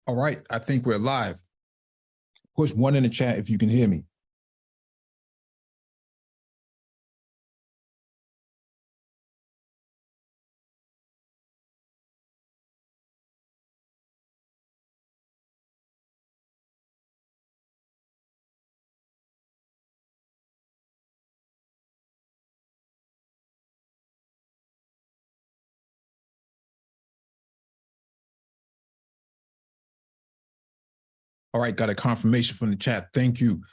All right, I think we're live. Push one in the chat if you can hear me. All right, got a confirmation from the chat. Thank you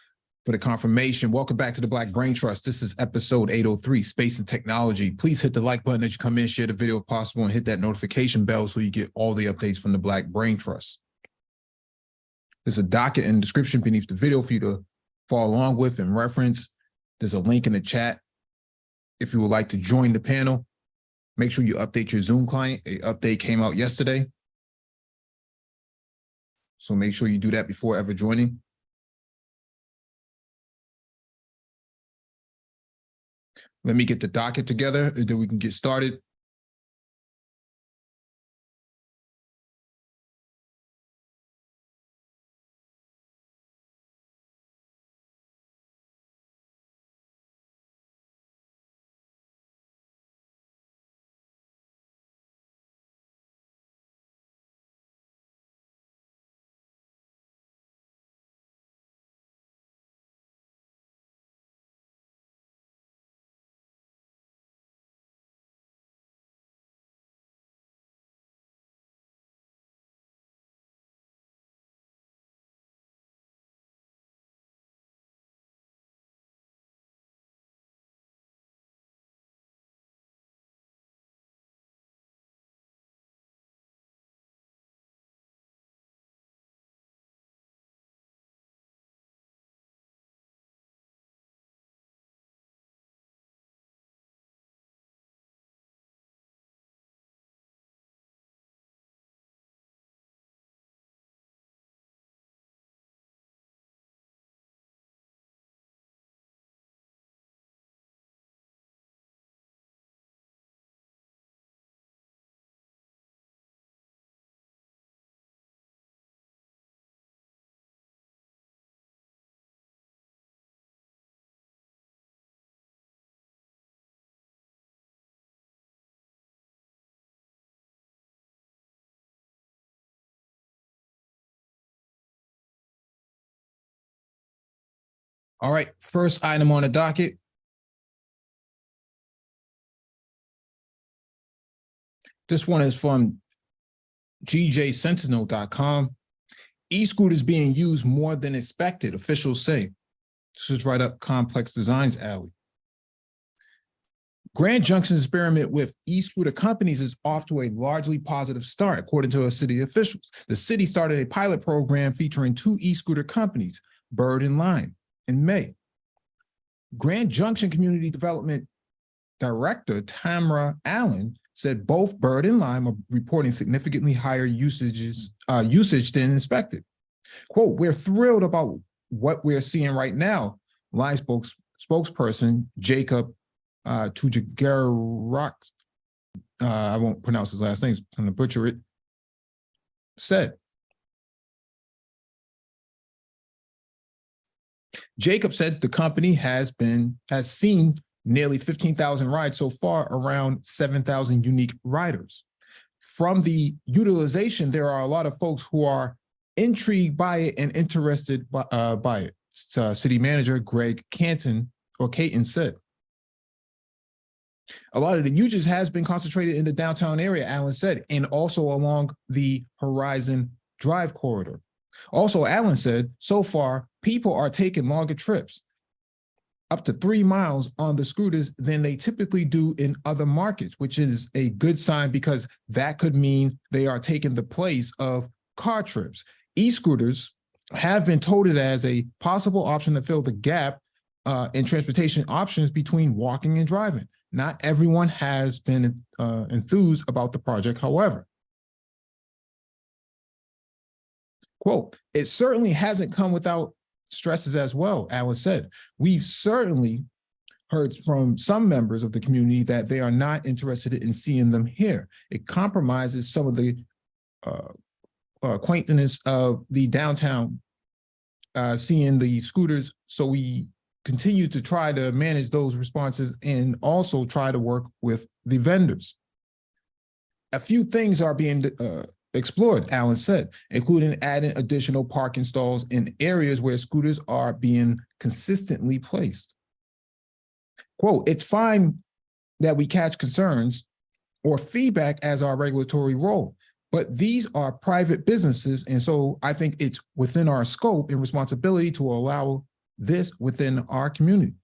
for the confirmation. Welcome back to the Black Brain Trust. This is episode 803, Space and Technology. Please hit the like button as you come in, share the video if possible, and hit that notification bell so you get all the updates from the Black Brain Trust. There's a docket in the description beneath the video for you to follow along with and reference. There's a link in the chat if you would like to join the panel. Make sure you update your Zoom client. An update came out yesterday, so make sure you do that before ever joining. Let me get the docket together and then we can get started. All right, first item on the docket. This one is from gjsentinel.com. E-scooters being used more than expected, officials say. This is right up Complex Designs alley. Grand Junction's experiment with e-scooter companies is off to a largely positive start, according to city officials. The city started a pilot program featuring 2 e-scooter companies, Bird and Lime, in May. Grand Junction Community Development Director Tamara Allen said both Bird and Lime are reporting significantly higher usage than expected. Quote, "We're thrilled about what we're seeing right now," Lime spokesperson Jacob Tujagerak, I won't pronounce his last name, I'm gonna butcher it, said. Jacob said the company has seen nearly 15,000 rides so far, around 7,000 unique riders. From the utilization, there are a lot of folks who are intrigued by it and interested by it. City manager Greg Caton said. A lot of the usage has been concentrated in the downtown area, Allen said, and also along the Horizon Drive corridor. Also, Allen said, so far, people are taking longer trips, up to 3 miles on the scooters than they typically do in other markets, which is a good sign because that could mean they are taking the place of car trips. E-scooters have been touted as a possible option to fill the gap in transportation options between walking and driving. Not everyone has been enthused about the project, however. Quote, "It certainly hasn't come without stresses as well," Allen said. "We've certainly heard from some members of the community that they are not interested in seeing them here. It compromises some of the acquaintance of the downtown, seeing the scooters. So we continue to try to manage those responses and also try to work with the vendors. A few things are being explored, Alan said, including adding additional parking stalls in areas where scooters are being consistently placed. Quote, it's fine that we catch concerns or feedback as our regulatory role, but these are private businesses. And so I think it's within our scope and responsibility to allow this within our community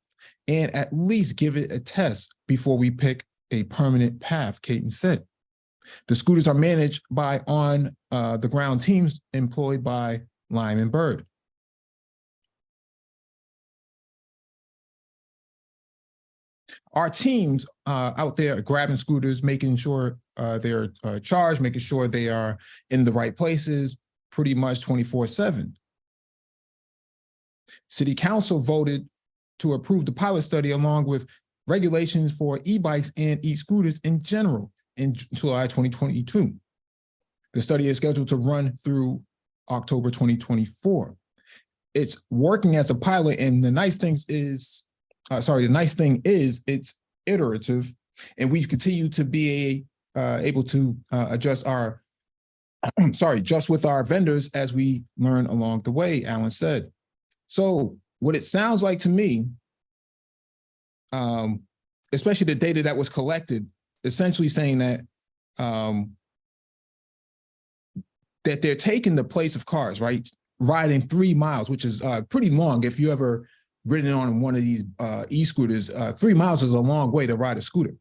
and at least give it a test before we pick a permanent path, Caton said. The scooters are managed by on the ground teams employed by Lyman Bird. Our teams out there are grabbing scooters, making sure they're charged, making sure they are in the right places, pretty much 24/7. City Council voted to approve the pilot study along with regulations for e-bikes and e-scooters in general in July 2022. The study is scheduled to run through October 2024. It's working as a pilot, and the nice thing is it's iterative, and we continue to be able to adjust our, just with our vendors as we learn along the way, Alan said. So what it sounds like to me, especially the data that was collected, essentially saying that that they're taking the place of cars, right? Riding 3 miles, which is pretty long. If you ever ridden on one of these e-scooters, 3 miles is a long way to ride a scooter.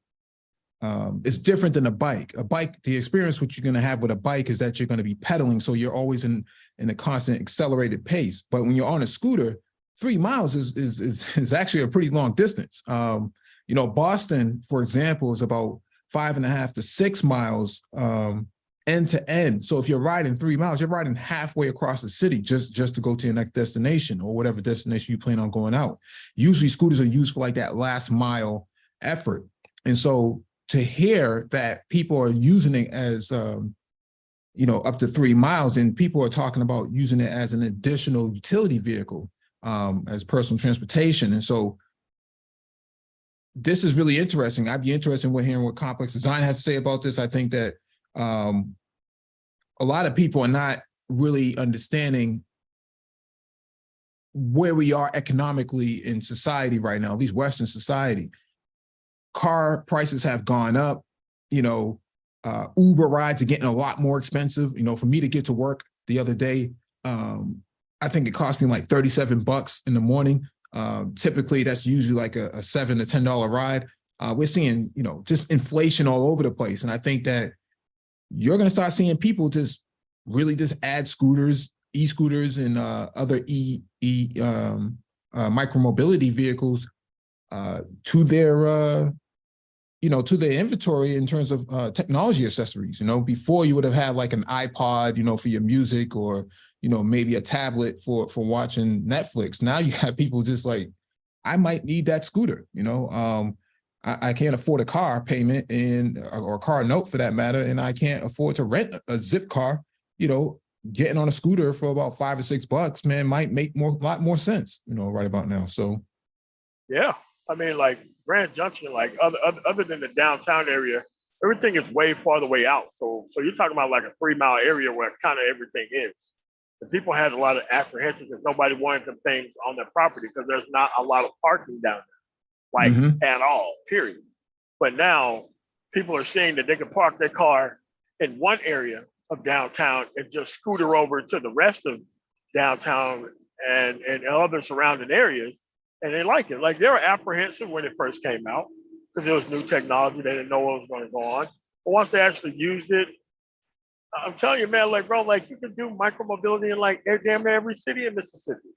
It's different than a bike. A bike, the experience what you're going to have with a bike is that you're going to be pedaling, so you're always in a constant accelerated pace. But when you're on a scooter, 3 miles is actually a pretty long distance. You know, Boston, for example, is about 5.5 to 6 miles end to end. So if you're riding 3 miles, you're riding halfway across the city just to go to your next destination or whatever destination you plan on going out. Usually scooters are used for like that last mile effort. And so to hear that people are using it as, you know, up to 3 miles, and people are talking about using it as an additional utility vehicle, as personal transportation. And so this is really interesting. I'd be interested in hearing what Complex Design has to say about this. I think that a lot of people are not really understanding where we are economically in society right now, at least Western society. Car prices have gone up. You know, Uber rides are getting a lot more expensive. You know, for me to get to work the other day, I think it cost me like $37 in the morning. Typically, that's usually like a $7 to $10 ride. We're seeing, you know, just inflation all over the place. And I think that you're going to start seeing people just really just add scooters, e-scooters, and other micromobility vehicles to their, you know, to their inventory in terms of technology accessories. You know, before you would have had like an iPod, you know, for your music, or, you know, maybe a tablet for watching Netflix. Now you got people just like, I might need that scooter, you know. I can't afford a car payment or a car note for that matter, and I can't afford to rent a zip car. You know, getting on a scooter for about $5 or $6, man, might make a lot more sense, you know, right about now. So, yeah, I mean, like Grand Junction, like other than the downtown area, everything is way farther way out. So you're talking about like a 3 mile area where kind of everything is. And people had a lot of apprehension because nobody wanted them things on their property because there's not a lot of parking down there. Like at all, period. But now people are saying that they can park their car in one area of downtown and just scooter over to the rest of downtown and other surrounding areas. And they like it. Like they were apprehensive when it first came out because it was new technology. They didn't know what was going to go on. But once they actually used it, I'm telling you, man, like, bro, like you can do micromobility in like damn near every city in Mississippi.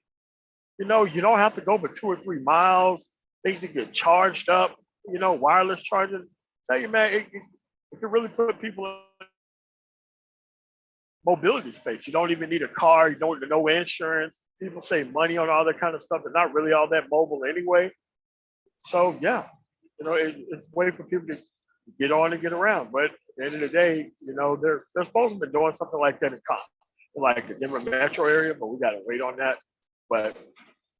You know, you don't have to go but 2 or 3 miles. Things that get charged up, you know, wireless charging. Tell you, man, it can really put people in mobility space. You don't even need a car. You don't need no insurance. People save money on all that kind of stuff. They're not really all that mobile anyway. So, yeah, you know, it's a way for people to get on and get around. But at the end of the day, you know, they're supposed to be doing something like that in college. like the Denver metro area, but we got to wait on that. But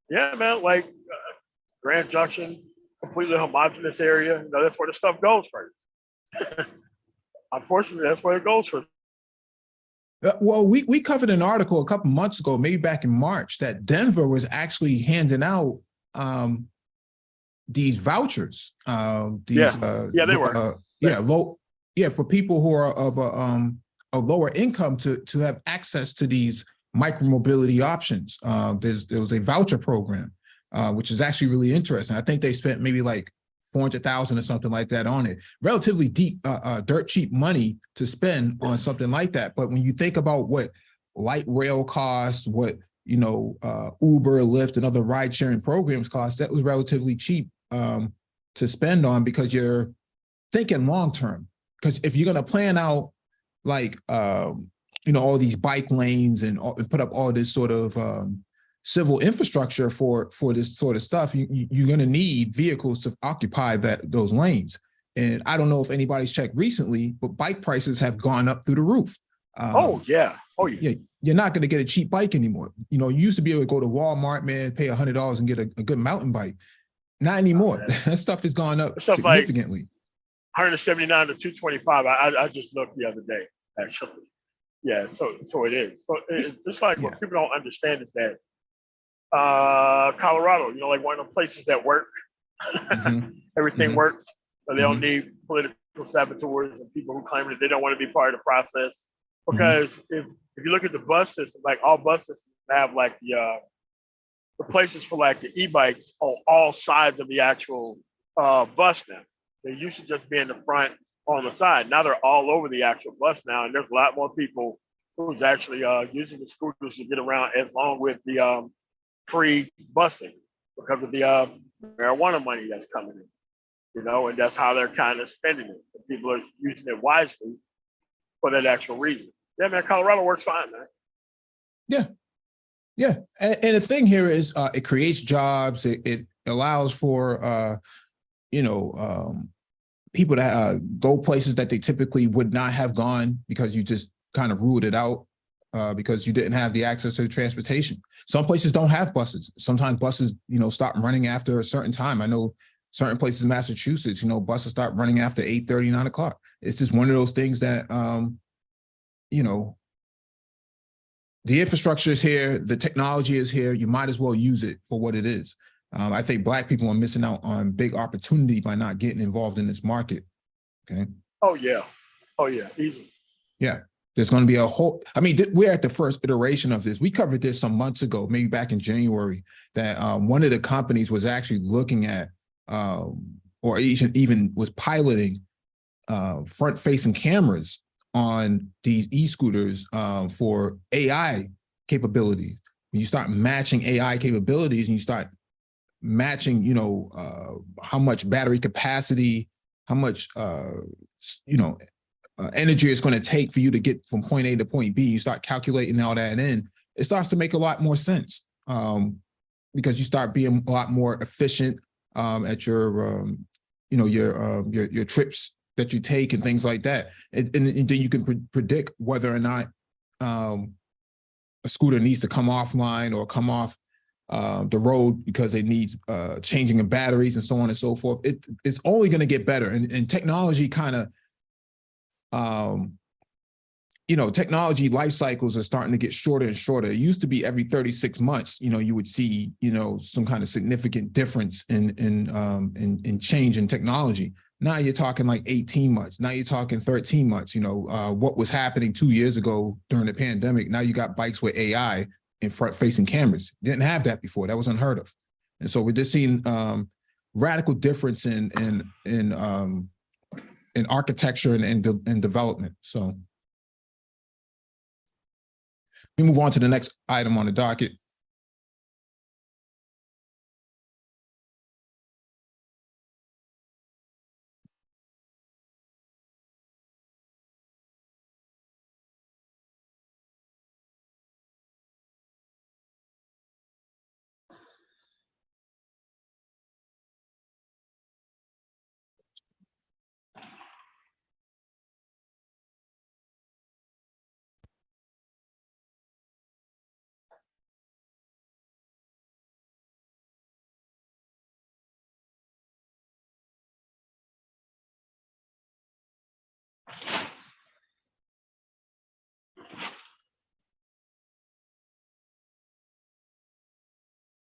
yeah, man, like Grand Junction, completely homogenous area. You know, that's where the stuff goes first. Unfortunately, that's where it goes first. Well, we covered an article a couple months ago, maybe back in March, that Denver was actually handing out these vouchers. These yeah, they were. For people who are of a lower income to have access to these micromobility options. There was a voucher program, which is actually really interesting. I think they spent maybe like 400,000 or something like that on it. Relatively deep, dirt cheap money to spend on something like that. But when you think about what light rail costs, what Uber, Lyft, and other ride sharing programs cost, that was relatively cheap to spend on, because you're thinking long term. Because if you're going to plan out like all these bike lanes and put up all this sort of civil infrastructure for this sort of stuff, you're going to need vehicles to occupy those lanes. And I don't know if anybody's checked recently, but bike prices have gone up through the roof. Yeah, you're not going to get a cheap bike anymore. You used to be able to go to Walmart, man, pay $100 and get a good mountain bike. Not anymore. That stuff has gone up significantly. Like 179 to 225. I just looked the other day, actually. Yeah, so it is. So it's like what people don't understand is that Colorado, like one of the places that work. Everything works. So they don't need political saboteurs and people who claim that they don't want to be part of the process. Because if you look at the bus system, like all bus systems have like the places for like the e-bikes on all sides of the actual bus now. They used to just be in the front on the side. Now they're all over the actual bus now, and there's a lot more people who's actually using the scooters to get around, as long with the free busing, because of the marijuana money that's coming in, and that's how they're kind of spending it. And people are using it wisely for that actual reason. Yeah, man, Colorado works fine, man. Yeah. And the thing here is it creates jobs. It allows for, people to go places that they typically would not have gone, because you just kind of ruled it out because you didn't have the access to the transportation. Some places don't have buses. Sometimes buses, stop running after a certain time. I know certain places in Massachusetts, buses start running after 8:30, 9 o'clock. It's just one of those things that, the infrastructure is here, the technology is here. You might as well use it for what it is. I think Black people are missing out on big opportunity by not getting involved in this market. Okay. Oh yeah, easy. Yeah, there's going to be a whole. I mean, we're at the first iteration of this. We covered this some months ago, maybe back in January, that one of the companies was actually looking at, or even was piloting front-facing cameras on these e-scooters for AI capabilities. When you start matching AI capabilities and you start matching, how much battery capacity, how much, energy it's going to take for you to get from point A to point B, you start calculating all that in, it starts to make a lot more sense because you start being a lot more efficient at your, your trips that you take and things like that. And then you can predict whether or not a scooter needs to come offline or come off the road because it needs changing of batteries and so on and so forth. It's only going to get better. And technology kind of, technology life cycles are starting to get shorter and shorter. It used to be every 36 months, you would see, some kind of significant difference in change in technology. Now you're talking like 18 months. Now you're talking 13 months. What was happening 2 years ago during the pandemic, now you got bikes with AI and front-facing cameras. Didn't have that before. That was unheard of. And so we're just seeing radical difference in architecture and development. So we move on to the next item on the docket.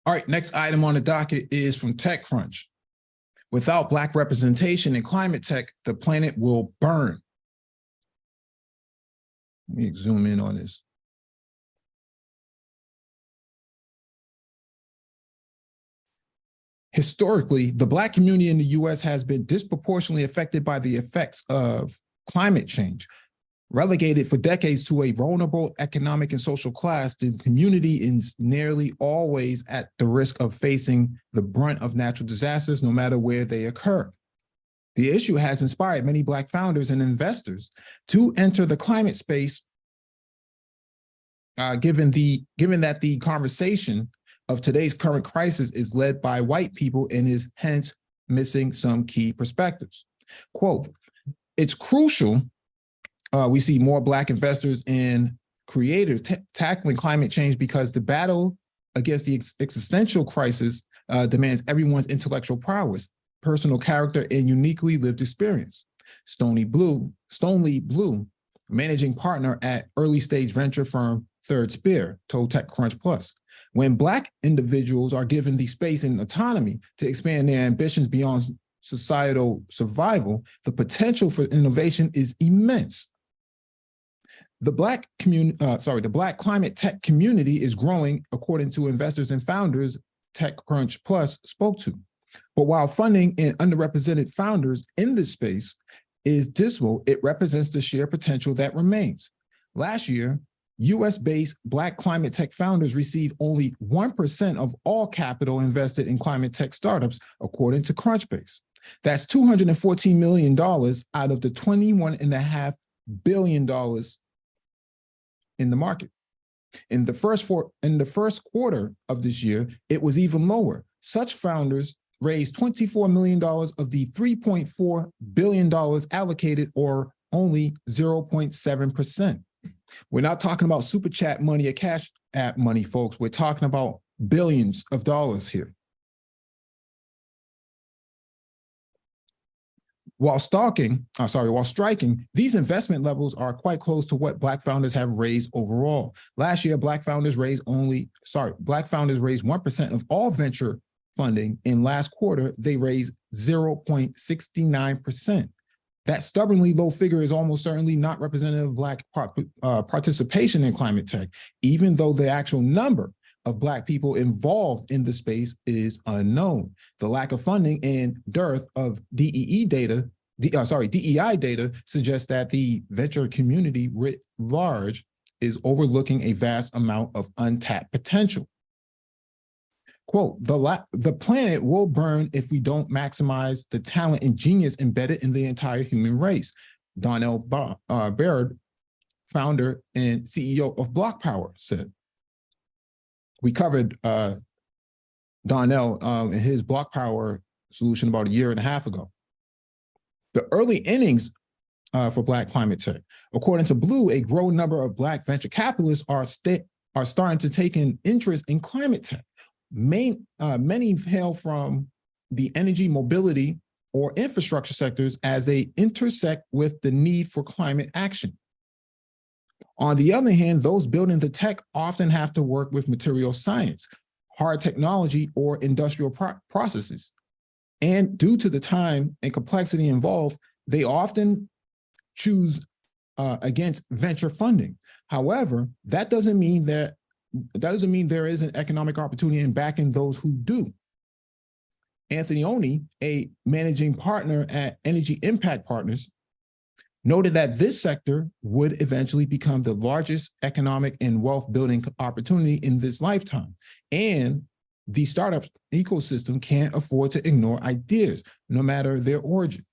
All right, next item on the docket is from TechCrunch. Without Black representation in climate tech, the planet will burn. Let me zoom in on this. Historically, the Black community in the US has been disproportionately affected by the effects of climate change. Relegated for decades to a vulnerable economic and social class, the community is nearly always at the risk of facing the brunt of natural disasters, no matter where they occur. The issue has inspired many Black founders and investors to enter the climate space, given that the conversation of today's current crisis is led by white people and is hence missing some key perspectives. Quote, it's crucial we see more Black investors and creators tackling climate change because the battle against the existential crisis demands everyone's intellectual prowess, personal character, and uniquely lived experience. Stoney Blue, managing partner at early stage venture firm Third Spear, told TechCrunch Plus. When Black individuals are given the space and autonomy to expand their ambitions beyond societal survival, the potential for innovation is immense. The Black climate tech community is growing, according to investors and founders TechCrunch Plus spoke to. But while funding and underrepresented founders in this space is dismal, it represents the sheer potential that remains. Last year, US-based Black climate tech founders received only 1% of all capital invested in climate tech startups, according to Crunchbase. That's $214 million out of the $21.5 billion in the market. In the first quarter of this year, it was even lower. Such founders raised $24 million of the $3.4 billion allocated, or only 0.7%. We're not talking about super chat money or cash app money, folks. We're talking about billions of dollars here. While striking, these investment levels are quite close to what Black founders have raised overall. Last year, Black founders raised 1% of all venture funding. In last quarter, they raised 0.69%. That stubbornly low figure is almost certainly not representative of Black participation in climate tech, even though the actual number of Black people involved in the space is unknown. The lack of funding and dearth of DEI data suggests that the venture community writ large is overlooking a vast amount of untapped potential. Quote, the planet will burn if we don't maximize the talent and genius embedded in the entire human race. Donnell Baird, founder and CEO of Block Power, said. We covered Donnell and his Block Power solution about a year and a half ago. The early innings for Black climate tech. According to Blue, a growing number of Black venture capitalists are starting to take an interest in climate tech. Many hail from the energy, mobility, or infrastructure sectors as they intersect with the need for climate action. On the other hand, those building the tech often have to work with material science, hard technology, or industrial processes. And due to the time and complexity involved, they often choose against venture funding. However, that doesn't mean there isn't economic opportunity in backing those who do. Anthony Oni, a managing partner at Energy Impact Partners, noted that this sector would eventually become the largest economic and wealth building opportunity in this lifetime. And the startup ecosystem can't afford to ignore ideas, no matter their origin.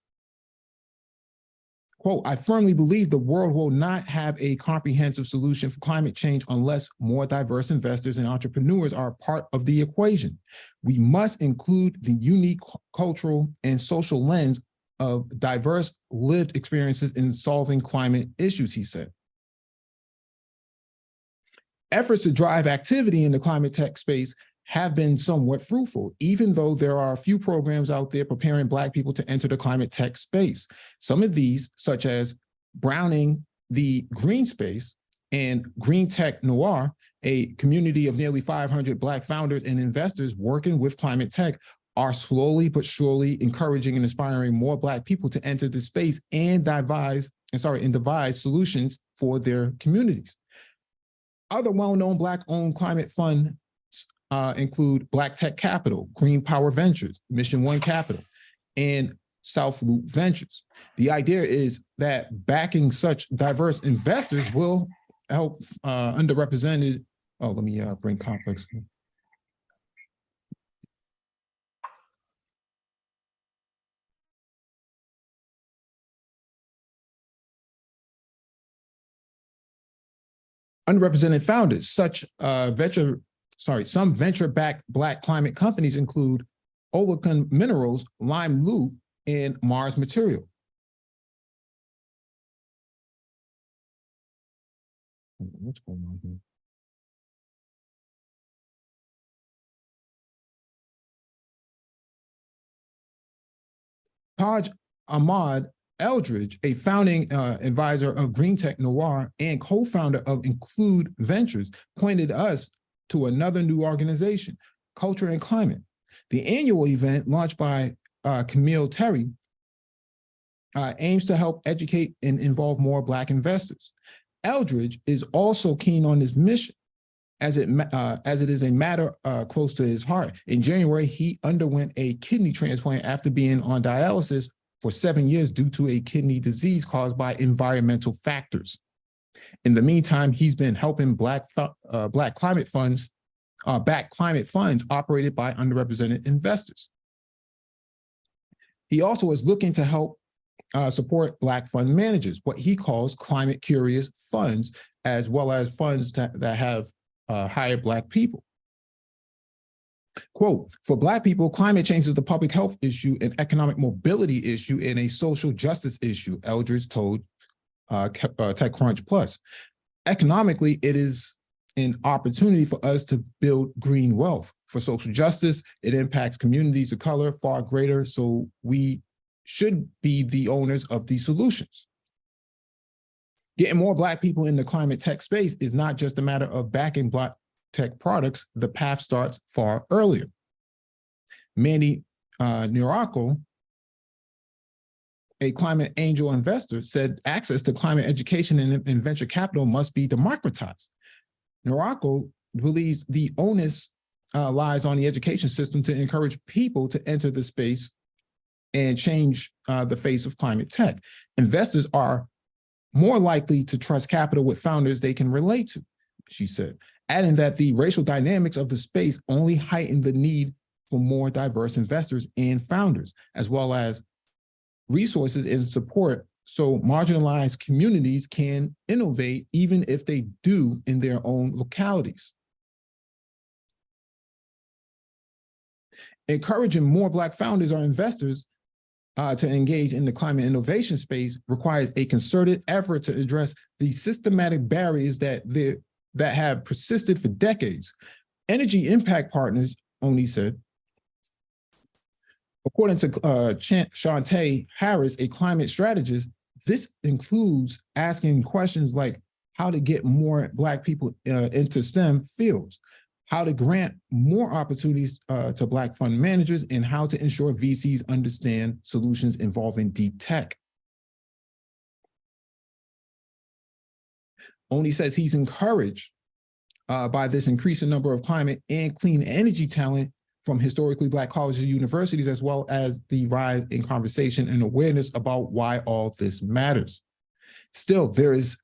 Quote, I firmly believe the world will not have a comprehensive solution for climate change unless more diverse investors and entrepreneurs are part of the equation. We must include the unique cultural and social lens of diverse lived experiences in solving climate issues, he said. Efforts to drive activity in the climate tech space have been somewhat fruitful, even though there are a few programs out there preparing Black people to enter the climate tech space. Some of these, such as Browning the Green Space and Green Tech Noir, a community of nearly 500 Black founders and investors working with climate tech are slowly but surely encouraging and inspiring more Black people to enter the space and devise solutions for their communities. Other well-known Black-owned climate funds include Black Tech Capital, Green Power Ventures, Mission One Capital, and South Loop Ventures. The idea is that backing such diverse investors will help underrepresented. Oh, let me bring complex. Underrepresented founders, some venture-backed Black climate companies include Olacon Minerals, Lime Loop, and Mars Material. What's going on here? Taj Ahmad Eldridge, a founding advisor of Green Tech Noir and co-founder of Include Ventures, pointed us to another new organization, Culture and Climate. The annual event, launched by Camille Terry, aims to help educate and involve more Black investors. Eldridge is also keen on this mission, as it is a matter close to his heart. In January, he underwent a kidney transplant after being on dialysis for 7 years due to a kidney disease caused by environmental factors. In the meantime, he's been helping Black climate funds, back climate funds operated by underrepresented investors. He also is looking to help support Black fund managers, what he calls climate curious funds, as well as funds that have hired Black people. Quote, for Black people, climate change is the public health issue, an economic mobility issue, and a social justice issue, Eldridge told TechCrunch Plus. Economically, it is an opportunity for us to build green wealth. For social justice, it impacts communities of color far greater, so we should be the owners of these solutions. Getting more Black people in the climate tech space is not just a matter of backing Black tech products. The path starts far earlier. Manny Nurako, a climate angel investor, said access to climate education and venture capital must be democratized. Nurako believes the onus lies on the education system to encourage people to enter the space and change the face of climate tech. Investors are more likely to trust capital with founders they can relate to, she said, adding that the racial dynamics of the space only heighten the need for more diverse investors and founders, as well as resources and support so marginalized communities can innovate even if they do in their own localities. Encouraging more Black founders or investors to engage in the climate innovation space requires a concerted effort to address the systematic barriers that have persisted for decades. Energy impact partners, Oni said, according to Shantae Harris, a climate strategist, this includes asking questions like how to get more Black people into STEM fields, how to grant more opportunities to Black fund managers, and how to ensure VCs understand solutions involving deep tech. Oni says he's encouraged by this increasing number of climate and clean energy talent from historically Black colleges and universities, as well as the rise in conversation and awareness about why all this matters. Still, there is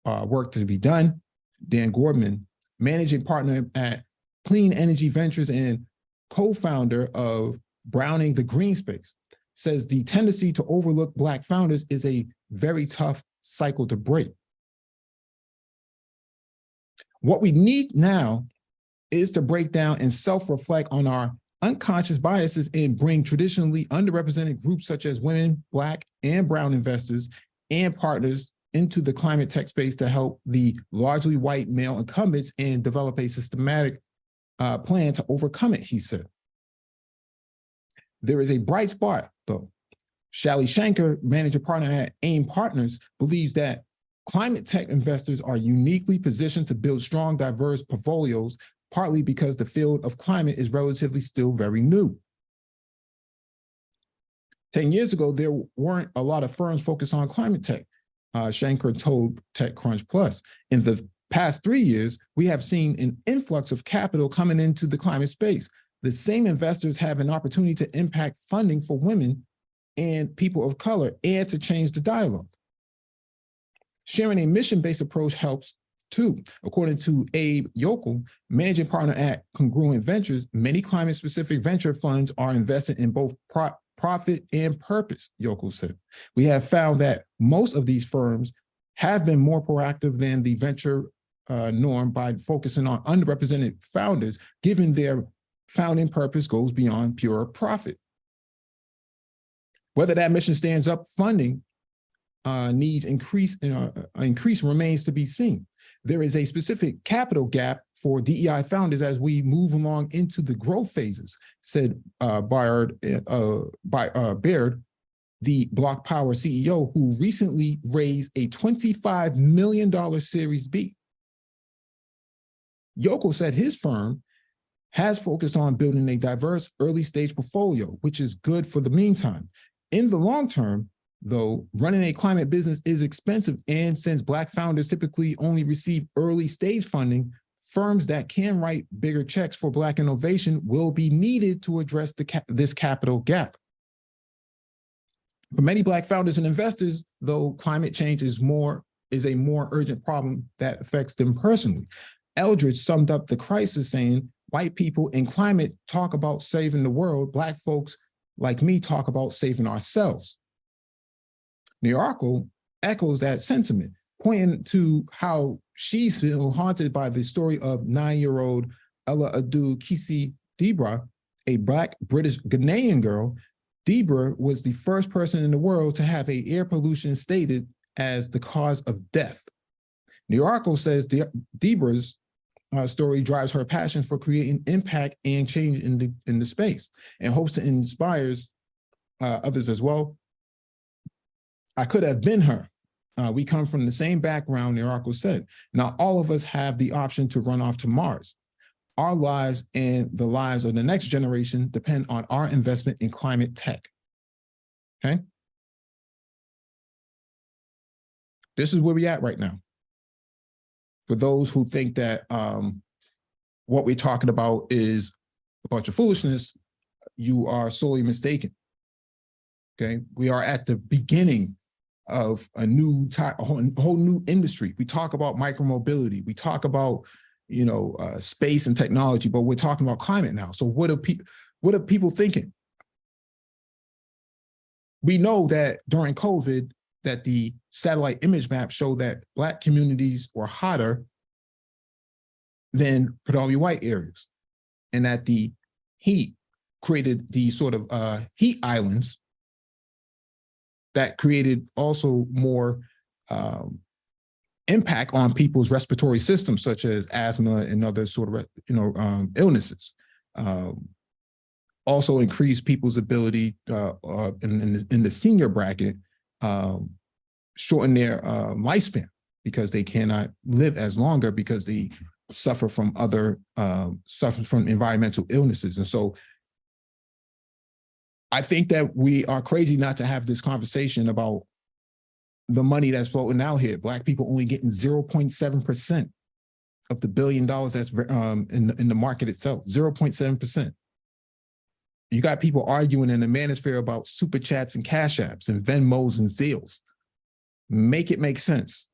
work to be done. Dan Gordman, managing partner at Clean Energy Ventures and co-founder of Browning the Green Space, says the tendency to overlook Black founders is a very tough cycle to break. What we need now is to break down and self-reflect on our unconscious biases and bring traditionally underrepresented groups such as women, Black, and Brown investors and partners into the climate tech space to help the largely white male incumbents and develop a systematic plan to overcome it, he said. There is a bright spot, though. Shally Shanker, manager partner at AIM Partners, believes that Climate tech investors are uniquely positioned to build strong, diverse portfolios, partly because the field of climate is relatively still very new. 10 years ago, there weren't a lot of firms focused on climate tech. Shanker told TechCrunch Plus. In the past 3 years, we have seen an influx of capital coming into the climate space. The same investors have an opportunity to impact funding for women and people of color and to change the dialogue. Sharing a mission-based approach helps too. According to Abe Yokel, managing partner at Congruent Ventures, many climate-specific venture funds are invested in both profit and purpose, Yokel said. We have found that most of these firms have been more proactive than the venture norm by focusing on underrepresented founders, given their founding purpose goes beyond pure profit. Whether that mission stands up, funding needs increase remains to be seen. There is a specific capital gap for DEI founders as we move along into the growth phases, said Baird, the Block Power CEO, who recently raised a $25 million Series B. Yokel said his firm has focused on building a diverse early stage portfolio, which is good for the meantime. In the long term, though, running a climate business is expensive, and since Black founders typically only receive early stage funding, firms that can write bigger checks for Black innovation will be needed to address this capital gap. For many Black founders and investors, though, climate change is a more urgent problem that affects them personally. Eldridge summed up the crisis saying, "White people in climate talk about saving the world. Black folks like me talk about saving ourselves." Nyarko echoes that sentiment, pointing to how she's still haunted by the story of 9-year-old Ella Adu Kisi Dibra, a Black British Ghanaian girl. Dibra was the first person in the world to have air pollution stated as the cause of death. Nyarko says Dibra's story drives her passion for creating impact and change in the space, and hopes to inspire others as well. "I could have been her. We come from the same background," Nyarko said. "Now all of us have the option to run off to Mars. Our lives and the lives of the next generation depend on our investment in climate tech." Okay? This is where we're at right now. For those who think that what we're talking about is a bunch of foolishness, you are sorely mistaken. Okay? We are at the beginning of a whole new industry. We talk about micromobility. We talk about, space and technology, but we're talking about climate now. So what are people thinking? We know that during COVID, that the satellite image map showed that Black communities were hotter than predominantly white areas, and that the heat created the sort of heat islands that created also more impact on people's respiratory systems, such as asthma and other sort of illnesses. Also increased people's ability in the senior bracket, shorten their lifespan because they cannot live as longer because they suffer from environmental illnesses. And so I think that we are crazy not to have this conversation about the money that's floating out here. Black people only getting 0.7% of the $1 billion that's in the market itself, 0.7%. You got people arguing in the manosphere about super chats and cash apps and Venmos and Zeals. Make it make sense.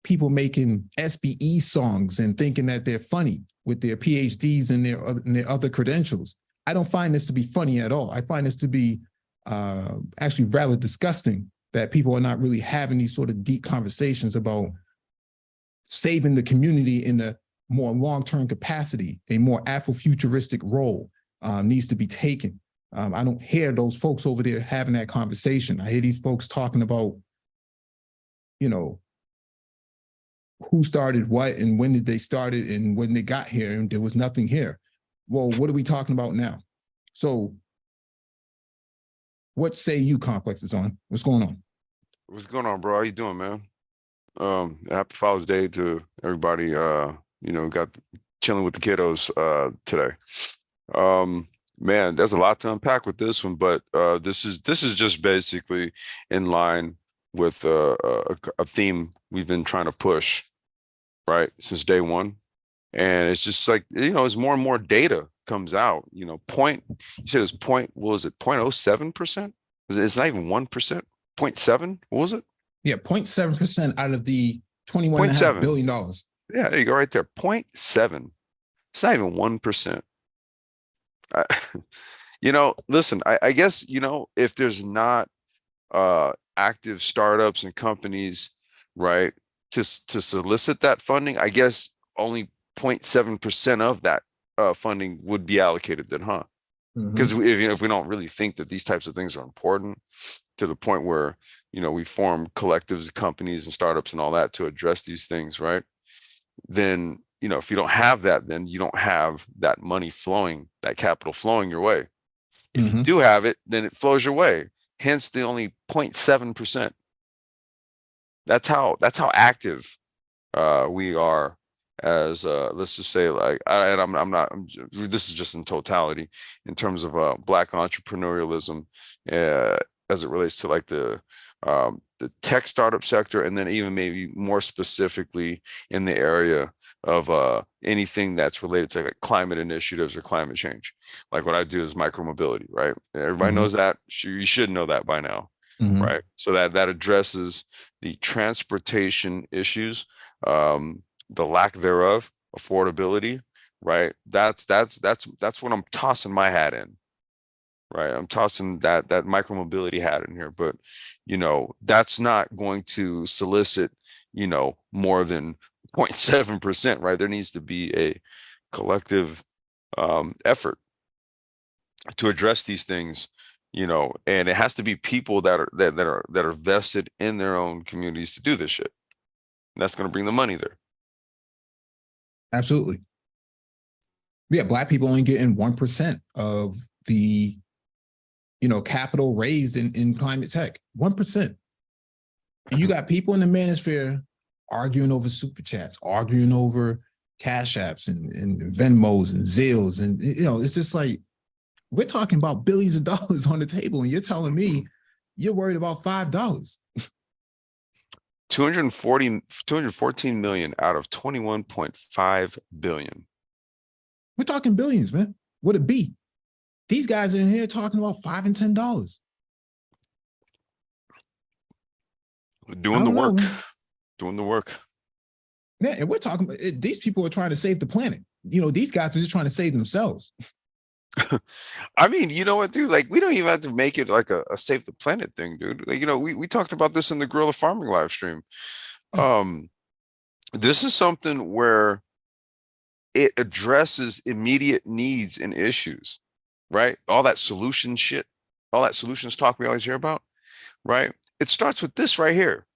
People making SBE songs and thinking that they're funny with their PhDs and their other credentials. I don't find this to be funny at all. I find this to be actually rather disgusting that people are not really having these sort of deep conversations about saving the community in a more long-term capacity. A more Afrofuturistic role needs to be taken. I don't hear those folks over there having that conversation. I hear these folks talking about, who started what and when did they start it and when they got here, and there was nothing here. Well, what are we talking about now? So what say you, Complex is on? What's going on? What's going on, bro? How you doing, man? Happy Father's Day to everybody. Got chilling with the kiddos today. Man, there's a lot to unpack with this one, but this is just basically in line with a theme we've been trying to push, right, since day one. And it's just like, as more and more data comes out, you said it's point, what was it, 0.07%? It's not even 1%, 0.7, what was it? Yeah, 0.7% out of the $21.5 billion. Yeah, there you go, right there, 0.7. It's not even 1%. Listen, I guess, if there's not active startups and companies, right, to solicit that funding, I guess only 0.7% of that funding would be allocated then, huh? Because if we don't really think that these types of things are important to the point where, we form collectives, companies and startups and all that to address these things, right? Then, if you don't have that, then you don't have that money flowing, that capital flowing your way. If you do have it, then it flows your way. Hence the only 0.7%. That's how active we are as let's just say, like, this is just in totality in terms of Black entrepreneurialism as it relates to like the tech startup sector, and then even maybe more specifically in the area of anything that's related to like climate initiatives or climate change. Like what I do is micromobility, right? Everybody knows that. You should know that by now, right? So that addresses the transportation issues, the lack thereof, affordability, right? That's what I'm tossing my hat in, right? I'm tossing that micromobility hat in here, but that's not going to solicit, more than 0.7%, right? There needs to be a collective effort to address these things, and it has to be people that are vested in their own communities to do this shit. And that's going to bring the money there. Absolutely. Yeah, Black people only getting 1% of the, capital raised in climate tech. 1%. And you got people in the manosphere arguing over super chats, arguing over Cash Apps and Venmos and Zills. And, it's just like, we're talking about billions of dollars on the table, and you're telling me you're worried about $5. 214 million out of 21.5 billion. We're talking billions, man. What a B. These guys in here talking about $5 and $10. Doing the work. Yeah, and we're talking, these people are trying to save the planet. These guys are just trying to save themselves. I mean, you know what, dude? Like, we don't even have to make it like a save the planet thing, dude. Like, we talked about this in the guerrilla farming live stream. This is something where it addresses immediate needs and issues, right? All that solution shit, all that solutions talk we always hear about, right? It starts with this right here.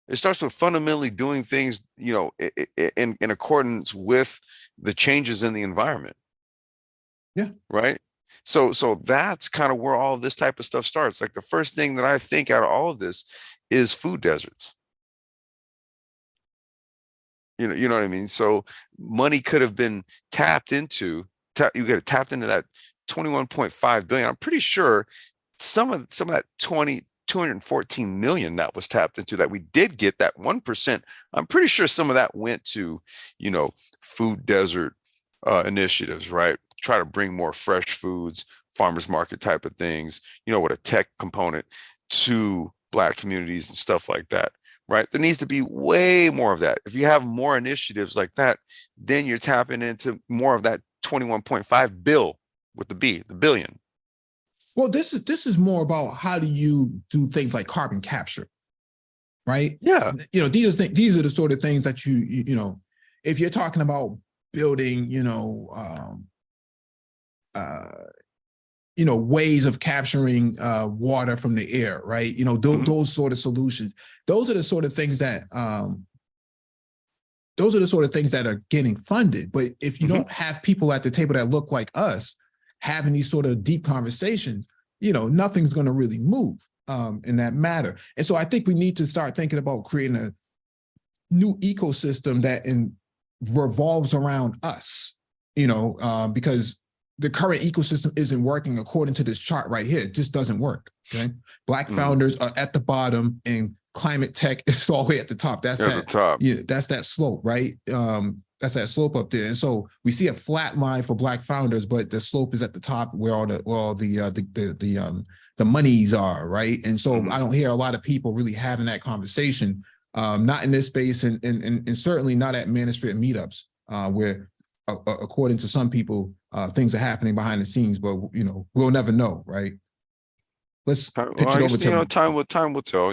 It starts with fundamentally doing things, in accordance with the changes in the environment. Yeah. Right. So that's kind of where all of this type of stuff starts. Like the first thing that I think out of all of this is food deserts. You know what I mean? So money could have been tapped into. You could have tapped into that 21.5 billion. I'm pretty sure some of that 214 million that was tapped into, that we did get, that 1%. I'm pretty sure some of that went to, food desert initiatives, right? Try to bring more fresh foods, farmers market type of things, with a tech component to Black communities and stuff like that, right? There needs to be way more of that. If you have more initiatives like that, then you're tapping into more of that 21.5 bill with the B, the billion. Well, this is more about how do you do things like carbon capture, right? Yeah. These are the sort of things that you if you're talking about building, ways of capturing water from the air, right? Those sort of solutions. Those are the sort of things that are getting funded. But if you don't have people at the table that look like us having these sort of deep conversations, nothing's going to really move in that matter. And so I think we need to start thinking about creating new ecosystem that revolves around us, because the current ecosystem isn't working according to this chart right here. It just doesn't work. Okay. Black founders are at the bottom and climate tech is all the way at the top. That's At the top. Yeah, that's that slope, right? That's that slope up there. And so we see a flat line for Black founders, but the slope is at the top where all the monies are, right? And so I don't hear a lot of people really having that conversation, not in this space, and certainly not at Manosphere meetups, where according to some people, things are happening behind the scenes, but we'll never know, right? Let's pitch it over to time will tell.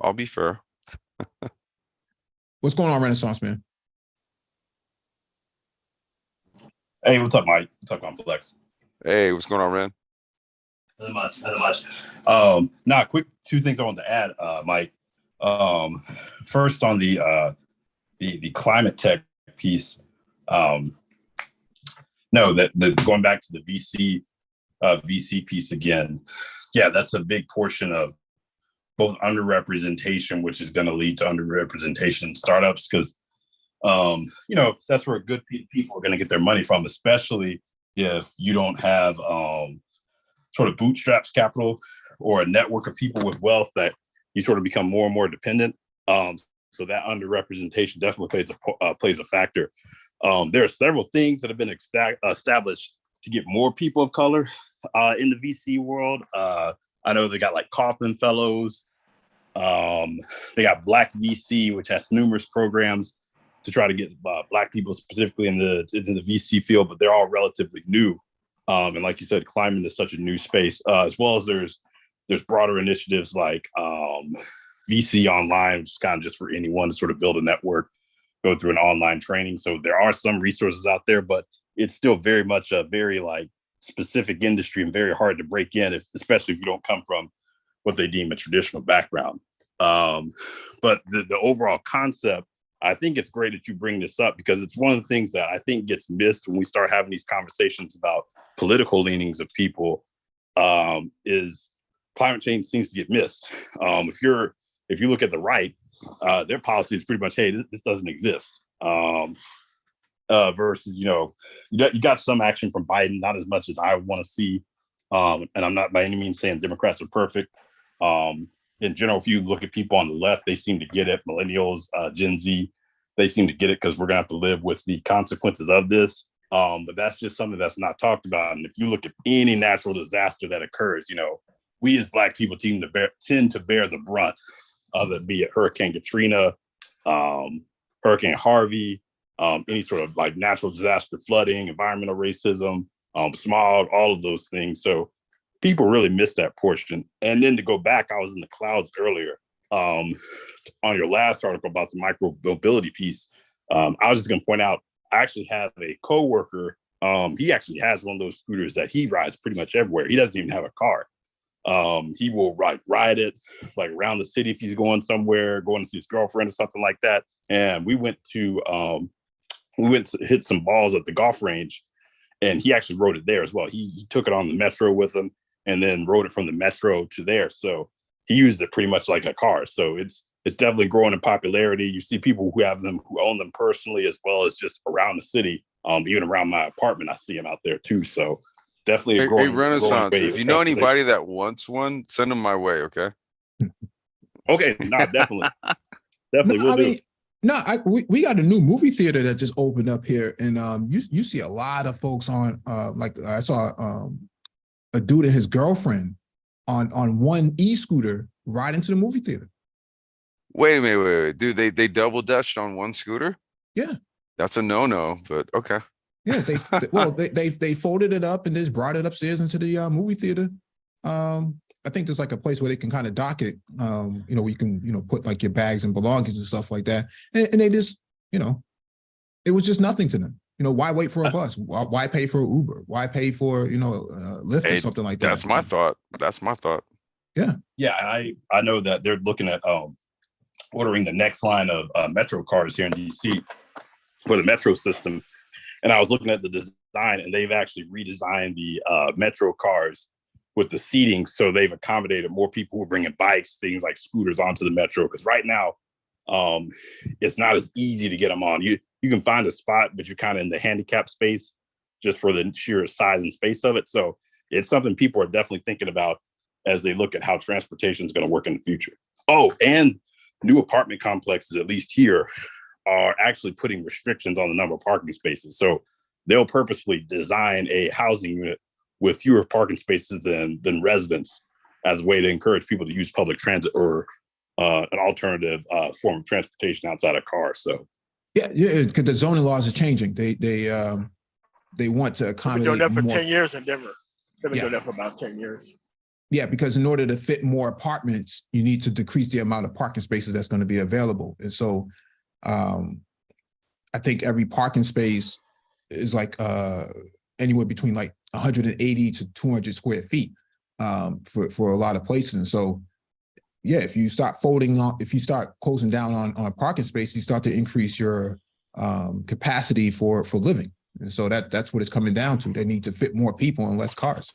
I'll be fair. What's going on, Renaissance man? Hey, what's up, Mike? What's up, Complex? Hey, what's going on, Ren? Nothing much. Quick two things I want to add, Mike. First on the climate tech piece. Going back to the VC piece again. Yeah, that's a big portion of both underrepresentation, which is going to lead to underrepresentation in startups, because that's where good people are going to get their money from, especially if you don't have sort of bootstraps capital or a network of people with wealth that you sort of become more and more dependent. So that underrepresentation definitely plays a factor. There are several things that have been established to get more people of color in the VC world. I know they got like Kaufman Fellows. They got Black VC, which has numerous programs to try to get Black people specifically in the VC field, but they're all relatively new. And like you said, climate is such a new space, as well as there's broader initiatives like VC Online, which is kind of just for anyone to sort of build a network, go through an online training. So there are some resources out there, but it's still very much a very like specific industry and very hard to break in, especially if you don't come from what they deem a traditional background. But the overall concept, I think it's great that you bring this up, because it's one of the things that I think gets missed when we start having these conversations about political leanings of people, is climate change seems to get missed. If you look at the right, their policy is pretty much, hey, this doesn't exist. Versus, you got some action from Biden, not as much as I want to see. And I'm not by any means saying Democrats are perfect. In general, if you look at people on the left, they seem to get it. Millennials, Gen Z, they seem to get it, because we're going to have to live with the consequences of this. But that's just something that's not talked about. And if you look at any natural disaster that occurs, we as Black people tend to bear the brunt of it, be it Hurricane Katrina, Hurricane Harvey, any sort of like natural disaster, flooding, environmental racism, smog, all of those things. So people really miss that portion. And then to go back, I was in the clouds earlier on your last article about the micro mobility piece. I was just going to point out, I actually have a coworker. He actually has one of those scooters that he rides pretty much everywhere. He doesn't even have a car. He will ride it like around the city if he's going somewhere, going to see his girlfriend or something like that. And we went to hit some balls at the golf range, and he actually rode it there as well. He took it on the metro with him and then rode it from the metro to there. So he used it pretty much like a car. So it's definitely growing in popularity. You see people who have them, who own them personally, as well as just around the city. Even around my apartment, I see them out there too. So definitely a growing, Renaissance. growing If you know anybody that wants one, send them my way. Okay. Okay. No, definitely. Definitely will do. No, we got a new movie theater that just opened up here, and you see a lot of folks on like I saw a dude and his girlfriend on one e-scooter riding to the movie theater. Wait a minute, dude, they double dutched on one scooter? Yeah. That's a no-no, but okay. Yeah, they folded it up and just brought it upstairs into the movie theater. I think there's like a place where they can kind of dock it, where you can, put like your bags and belongings and stuff like that. And they just, it was just nothing to them. Why wait for a bus? Why pay for an Uber? Why pay for, Lyft or something like that? That's my thought. Yeah. Yeah. I know that they're looking at ordering the next line of Metro cars here in DC for the Metro system. And I was looking at the design, and they've actually redesigned the Metro cars with the seating, so they've accommodated more people who are bringing bikes, things like scooters onto the Metro. Because right now, it's not as easy to get them on. You can find a spot, but you're kind of in the handicap space just for the sheer size and space of it. So it's something people are definitely thinking about as they look at how transportation is going to work in the future. Oh, and new apartment complexes, at least here, are actually putting restrictions on the number of parking spaces. So they'll purposefully design a housing unit with fewer parking spaces than residents as a way to encourage people to use public transit or an alternative form of transportation outside of cars. So yeah, because the zoning laws are changing. They want to They've been accommodate doing that for more. 10 years in Denver. They've been Yeah. doing that for about 10 years. Yeah, because in order to fit more apartments, you need to decrease the amount of parking spaces that's going to be available. And so I think every parking space is like anywhere between like 180 to 200 square feet for a lot of places. And so, yeah, if you start closing down on parking space, you start to increase your capacity for living. And so that's what it's coming down to. They need to fit more people and less cars.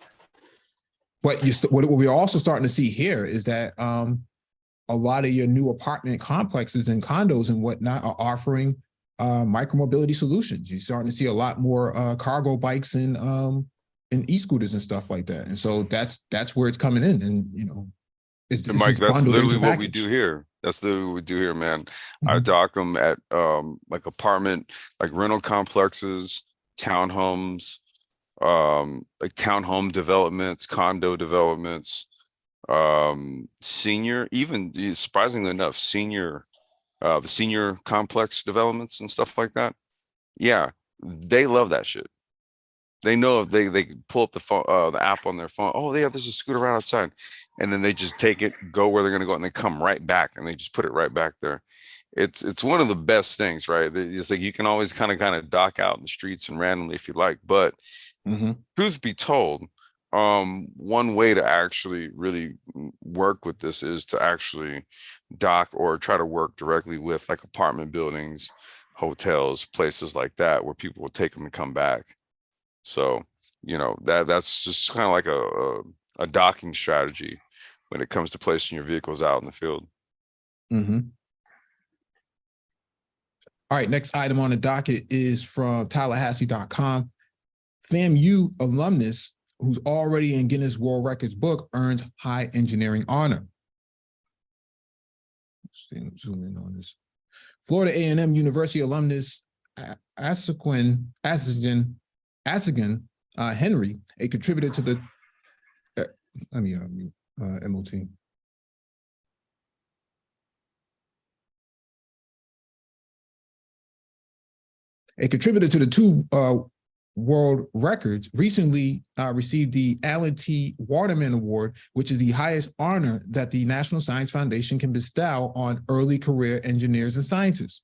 But what we're also starting to see here is that a lot of your new apartment complexes and condos and whatnot are offering micromobility solutions. You're starting to see a lot more cargo bikes and e-scooters and stuff like that. And so that's where it's coming in. And, you know, it's Mike, just that's bundled literally into what we package. do here. That's literally what we do here, man. I Mhm. dock them at like apartment, like rental complexes, townhomes, like townhome developments, condo developments, senior, even surprisingly enough, the senior complex developments and stuff like that. Yeah, they love that shit. They know if they can pull up the phone, the app on their phone. Oh, yeah, there's a scooter right outside, and then they just take it, go where they're gonna go, and they come right back, and they just put it right back there. It's one of the best things, right? It's like you can always kind of dock out in the streets and randomly if you like, but truth be told, one way to actually really work with this is to actually dock or try to work directly with like apartment buildings, hotels, places like that, where people will take them and come back. So, you know, that's just kind of like a docking strategy when it comes to placing your vehicles out in the field. All right, next item on the docket is from Tallahassee.com. FAMU alumnus who's already in Guinness World Records book earns high engineering honor. Let's zoom in on this. Florida A&M University alumnus Asigan Henry, a contributor to the let me mute MOT. A contributor to the two world records recently received the Alan T. Waterman Award, which is the highest honor that the National Science Foundation can bestow on early career engineers and scientists.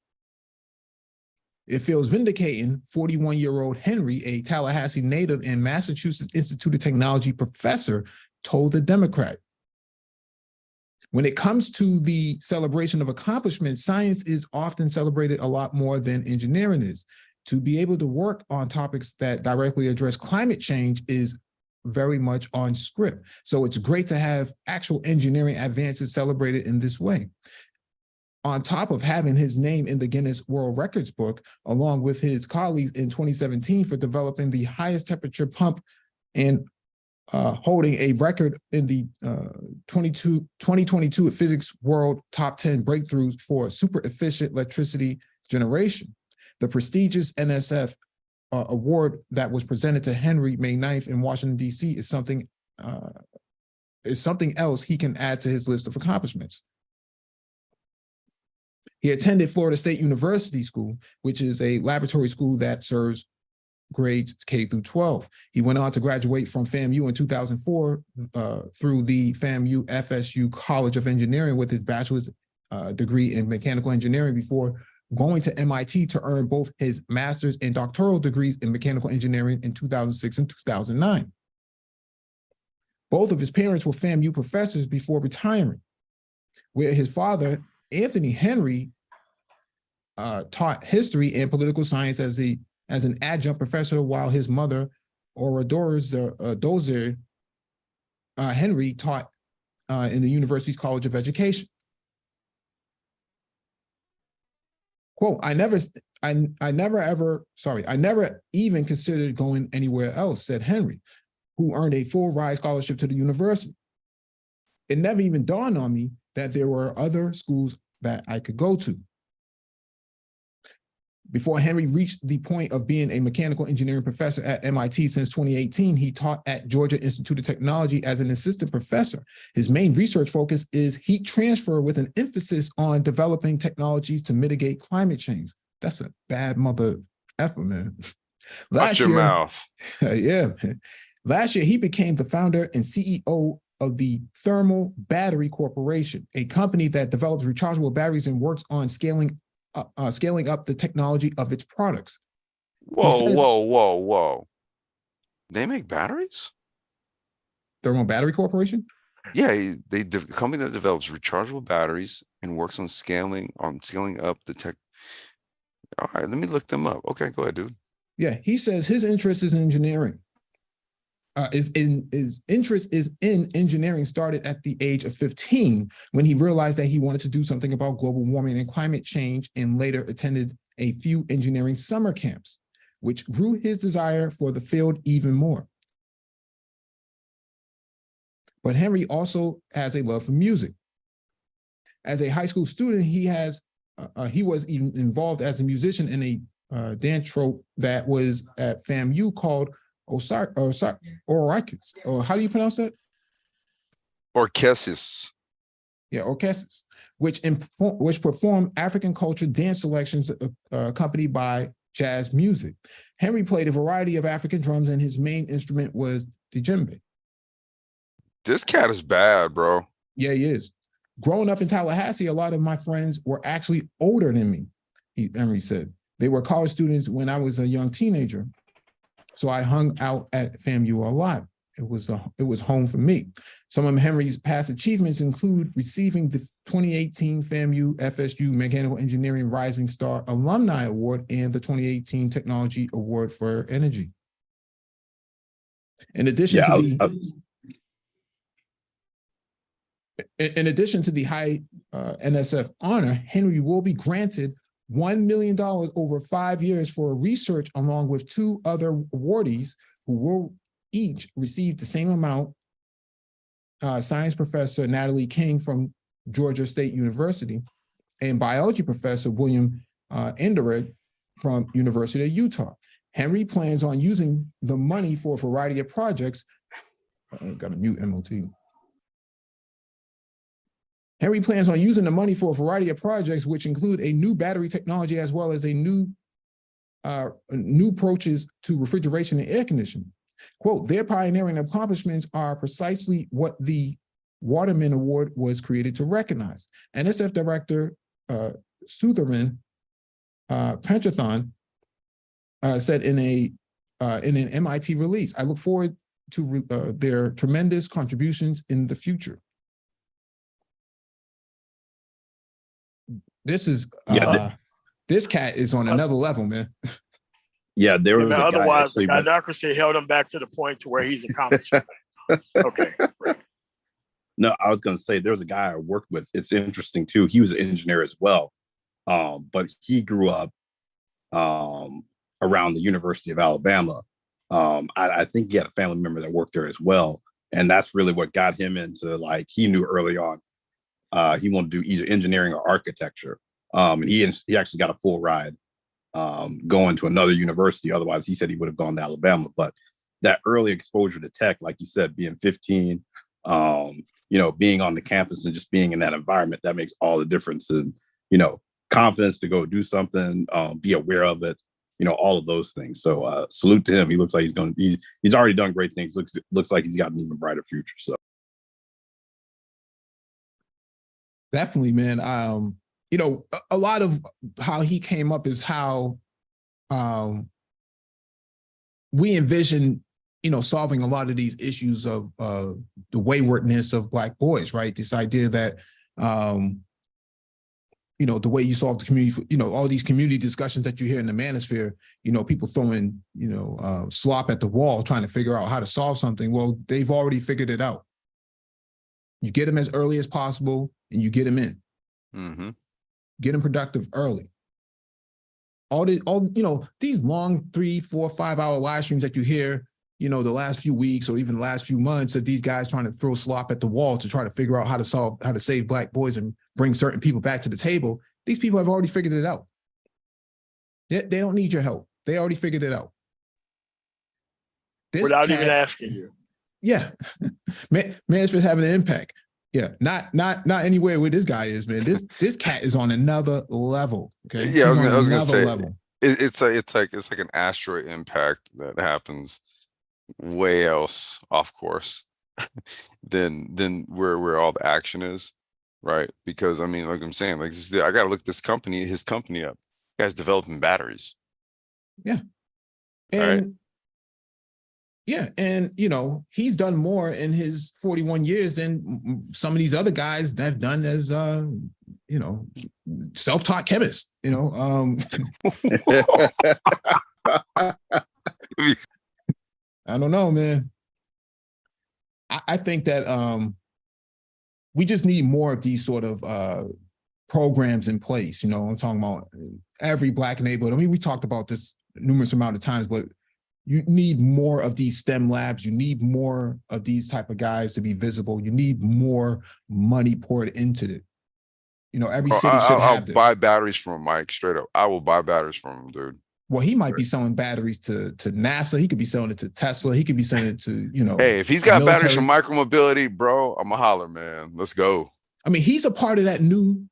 It feels vindicating, 41-year-old Henry, a Tallahassee native and Massachusetts Institute of Technology professor, told the Democrat. When it comes to the celebration of accomplishment, science is often celebrated a lot more than engineering is. To be able to work on topics that directly address climate change is very much on script. So it's great to have actual engineering advances celebrated in this way. On top of having his name in the Guinness World Records book, along with his colleagues in 2017 for developing the highest temperature pump and holding a record in the 2022 Physics World Top 10 breakthroughs for super efficient electricity generation. The prestigious NSF award that was presented to Henry May 9th in Washington, D.C. is something else he can add to his list of accomplishments. He attended Florida State University School, which is a laboratory school that serves grades K through 12. He went on to graduate from FAMU in 2004 through the FAMU FSU College of Engineering with his bachelor's degree in mechanical engineering before going to MIT to earn both his master's and doctoral degrees in mechanical engineering in 2006 and 2009. Both of his parents were FAMU professors before retiring, where his father, Anthony Henry, taught history and political science as an adjunct professor, while his mother, Dozier Henry, taught in the university's College of Education. Quote, I never even considered going anywhere else, said Henry, who earned a full ride scholarship to the university. It never even dawned on me that there were other schools that I could go to. Before Henry reached the point of being a mechanical engineering professor at MIT since 2018, he taught at Georgia Institute of Technology as an assistant professor. His main research focus is heat transfer with an emphasis on developing technologies to mitigate climate change. That's a bad mother effer, man. Watch your mouth. Yeah. Last year, he became the founder and CEO of the Thermal Battery Corporation, a company that develops rechargeable batteries and works on scaling up the technology of its products. Whoa. They make batteries? Thermal Battery Corporation? Yeah, company that develops rechargeable batteries and works on scaling up the tech. All right, let me look them up. Okay, go ahead, dude. Yeah, he says his interest is in engineering. His interest is in engineering started at the age of 15 when he realized that he wanted to do something about global warming and climate change, and later attended a few engineering summer camps, which grew his desire for the field even more. But Henry also has a love for music. As a high school student, he was even involved as a musician in a dance troupe that was at FAMU called Orchis, or how do you pronounce that? Orchesis. Yeah, Orchesis, which perform African culture dance selections accompanied by jazz music. Henry played a variety of African drums, and his main instrument was the djembe. This cat is bad, bro. Yeah, he is. Growing up in Tallahassee, a lot of my friends were actually older than me, Henry said. They were college students when I was a young teenager. So I hung out at FAMU a lot. It was home for me. Some of Henry's past achievements include receiving the 2018 FAMU FSU Mechanical Engineering Rising Star Alumni Award and the 2018 Technology Award for Energy. In addition to the high NSF honor, Henry will be granted $1 million over 5 years for research, along with two other awardees who will each receive the same amount. Science professor Natalie King from Georgia State University and biology professor William Endered from University of Utah. Henry plans on using the money for a variety of projects. Got to mute MOT. Henry plans on using the money for a variety of projects, which include a new battery technology as well as a new approaches to refrigeration and air conditioning. Quote, their pioneering accomplishments are precisely what the Waterman Award was created to recognize. NSF Director Sutherman Panchathon said in an MIT release, I look forward to their tremendous contributions in the future. This is this cat is on another level, man. Yeah, there was otherwise the gynocracy held him back to the point to where he's accomplished. Okay. Right. No, I was going to say there was a guy I worked with. It's interesting too. He was an engineer as well, but he grew up around the University of Alabama. I think he had a family member that worked there as well, and that's really what got him into, like, he knew early on he wanted to do either engineering or architecture. And he actually got a full ride going to another university. Otherwise, he said he would have gone to Alabama. But that early exposure to tech, like you said, being 15, being on the campus and just being in that environment, that makes all the difference. And, confidence to go do something, be aware of it, all of those things. So salute to him. He looks like he's already done great things. Looks like he's got an even brighter future. So. Definitely, man. A lot of how he came up is how we envision, solving a lot of these issues of the waywardness of Black boys, right? This idea that, the way you solve the community, all these community discussions that you hear in the manosphere, people throwing, slop at the wall, trying to figure out how to solve something. Well, they've already figured it out. You get them as early as possible and you get them in. Mm-hmm. Get them productive early. these long 3, 4, 5 hour live streams that you hear, the last few weeks or even the last few months of these guys trying to throw slop at the wall to try to figure out how to save Black boys and bring certain people back to the table. These people have already figured it out. They don't need your help. They already figured it out. Without even asking you. Yeah. Man's just having an impact. Yeah. Not anywhere where this guy is, man. This cat is on another level. Okay. Yeah, I was gonna say level. it's like an asteroid impact that happens way else off course than where all the action is, right? Because I mean, like I'm saying, like I gotta look his company up. You guys developing batteries. Yeah. And yeah, and he's done more in his 41 years than some of these other guys that have done as self-taught chemists. I don't know, man. I think that we just need more of these sort of programs in place. I'm talking about every Black neighborhood. I mean, we talked about this numerous amount of times, but you need more of these STEM labs. You need more of these type of guys to be visible. You need more money poured into it. Every city should have this. I'll buy batteries from him, Mike, straight up. I will buy batteries from him, dude. Well, he might be selling batteries to NASA. He could be selling it to Tesla. He could be selling it to, Hey, if he's got batteries for micromobility, bro, I'm a holler, man. Let's go. I mean, he's a part of that new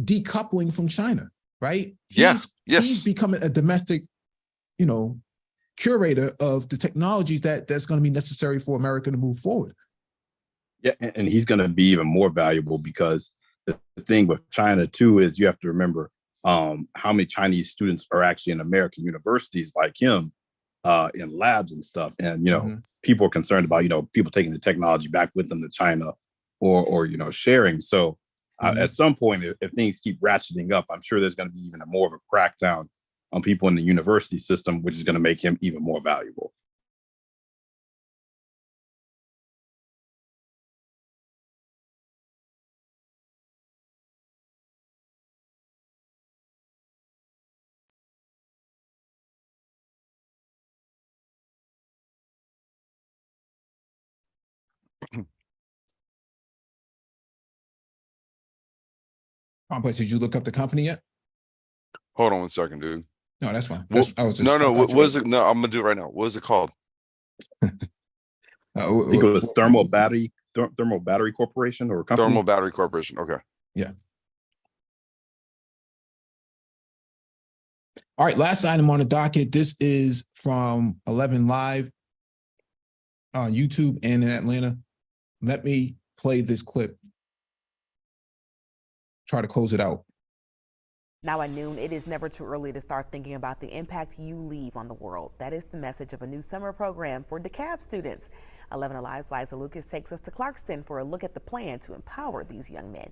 decoupling from China, right? Yes. He's becoming a domestic, curator of the technologies that's going to be necessary for America to move forward. Yeah, and he's going to be even more valuable because the thing with China too is you have to remember how many Chinese students are actually in American universities like him in labs and stuff. And, people are concerned about, people taking the technology back with them to China or sharing. So at some point, if things keep ratcheting up, I'm sure there's going to be even more of a crackdown on people in the university system, which is going to make him even more valuable. Complex, did you look up the company yet? Hold on 1 second, dude. No, that's fine. What was it? No, I'm gonna do it right now. What is it called? I think it was Thermal Battery Corporation or company. Thermal Battery Corporation. Okay. Yeah. All right. Last item on the docket. This is from 11 Live on YouTube and in Atlanta. Let me play this clip. Try to close it out. Now at noon, it is never too early to start thinking about the impact you leave on the world. That is the message of a new summer program for DeKalb students. 11 Alive's Liza Lucas takes us to Clarkston for a look at the plan to empower these young men.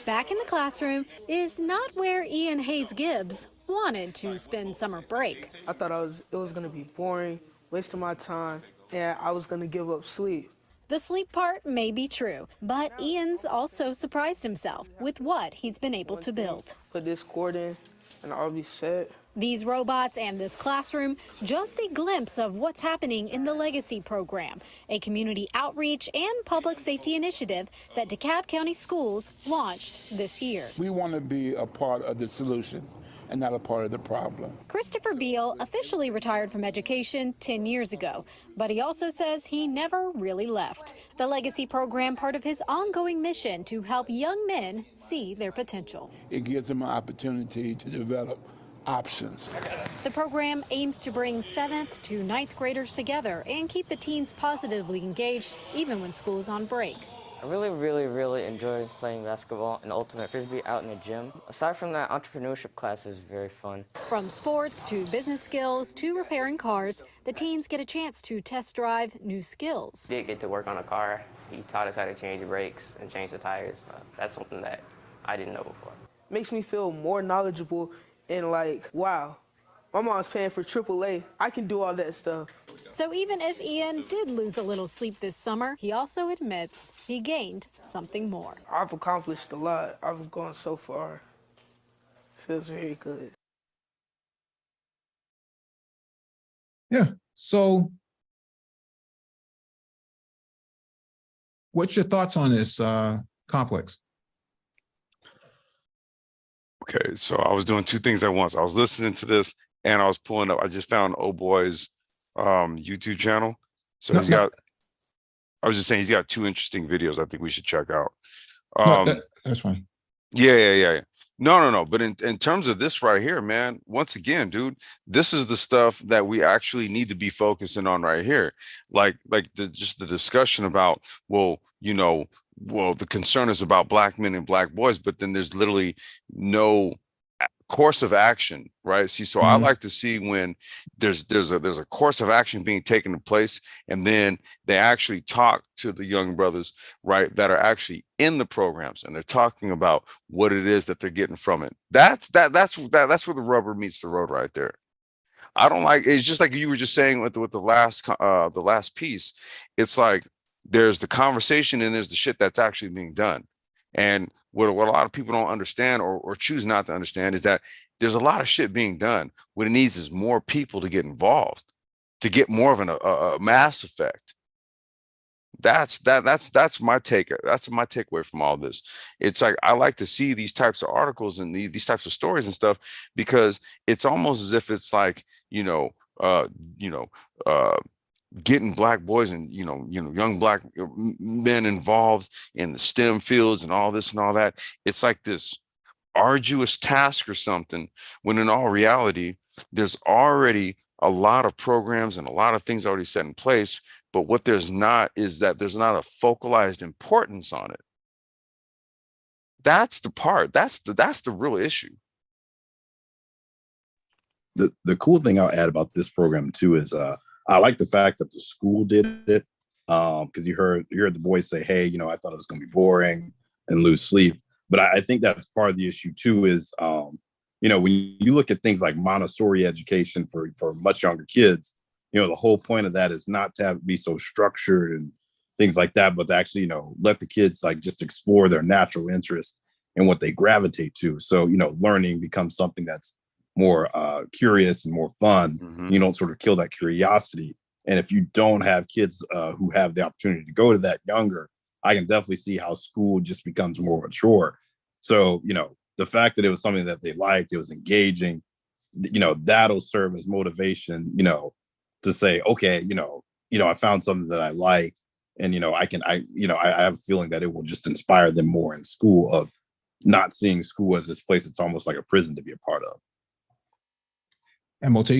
Back in the classroom is not where Ian Hayes Gibbs wanted to spend summer break. I thought it was going to be boring, wasting my time, and I was going to give up sleep. The sleep part may be true, but Ian's also surprised himself with what he's been able to build. Put this cord in and I'll be set. These robots and this classroom, just a glimpse of what's happening in the Legacy program, a community outreach and public safety initiative that DeKalb County Schools launched this year. We want to be a part of the solution and not a part of the problem. Christopher Beal officially retired from education 10 years ago, but he also says he never really left. The Legacy program, part of his ongoing mission to help young men see their potential. It gives them an opportunity to develop options. The program aims to bring 7th to 9th graders together and keep the teens positively engaged even when school is on break. I really enjoy playing basketball and ultimate frisbee out in the gym. Aside from that, entrepreneurship class is very fun. From sports to business skills to repairing cars, the teens get a chance to test drive new skills. We did get to work on a car. He taught us how to change the brakes and change the tires. That's something that I didn't know before. Makes me feel more knowledgeable and like, wow, my mom's paying for AAA. I can do all that stuff. So even if Ian did lose a little sleep this summer, he also admits he gained something more. I've accomplished a lot. I've gone so far. Feels very good. Yeah. So what's your thoughts on this complex? Okay, so I was doing two things at once. I was listening to this and I was pulling up. I just found Oh Boy's YouTube channel. So No, he's no, got, I was just saying he's got two interesting videos I think we should check out. no, that's fine. Yeah. No. But in terms of this right here, man, once again, dude, this is the stuff that we actually need to be focusing on right here. Like just the discussion about, well, the concern is about black men and black boys, but then there's literally no course of action, right? See, so I like to see when there's a course of action being taken in place, and then they actually talk to the young brothers, right, that are actually in the programs, and they're talking about what it is that they're getting from it. That's where the rubber meets the road right there. I don't like, it's just like you were just saying with the last piece. It's like there's the conversation and there's the shit that's actually being done. And what a lot of people don't understand or choose not to understand is that there's a lot of shit being done. What it needs is more people to get involved, to get more of a mass effect. That's my take. That's my takeaway from all this. It's like I like to see these types of articles and these types of stories and stuff, because it's almost as if it's like getting black boys and young black men involved in the STEM fields and all this and all that. It's like this arduous task or something, when in all reality there's already a lot of programs and a lot of things already set in place. But what there's not is that there's not a focalized importance on it. That's the part. That's the real issue. The cool thing I'll add about this program too is I like the fact that the school did it, because you heard the boys say, hey, I thought it was going to be boring and lose sleep. But I think that's part of the issue too is, when you look at things like Montessori education for much younger kids, the whole point of that is not to be so structured and things like that, but to actually, let the kids like just explore their natural interest and what they gravitate to. So, learning becomes something that's more curious and more fun. You don't sort of kill that curiosity. And if you don't have kids who have the opportunity to go to that younger, I can definitely see how school just becomes more mature. So, the fact that it was something that they liked, it was engaging, that'll serve as motivation, to say, okay, I found something that I like. And, I have a feeling that it will just inspire them more in school, of not seeing school as this place it's almost like a prison to be a part of. MOT.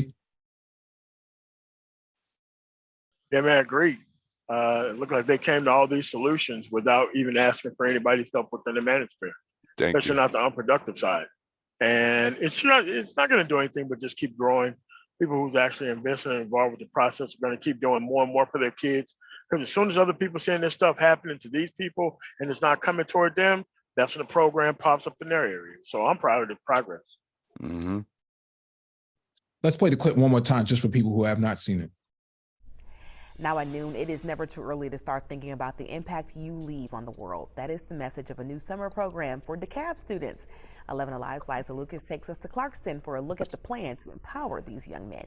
Yeah, man, agreed. It looked like they came to all these solutions without even asking for anybody's help within the management, especially not the unproductive side. And it's not going to do anything but just keep growing. People who's actually invested and involved with the process are going to keep doing more and more for their kids. Because as soon as other people seeing this stuff happening to these people and it's not coming toward them, that's when the program pops up in their area. So I'm proud of the progress. Let's play the clip one more time just for people who have not seen it. Now at noon, it is never too early to start thinking about the impact you leave on the world. That is the message of a new summer program for DeKalb students. 11 Alive's Liza Lucas takes us to Clarkston for a look at the plan to empower these young men.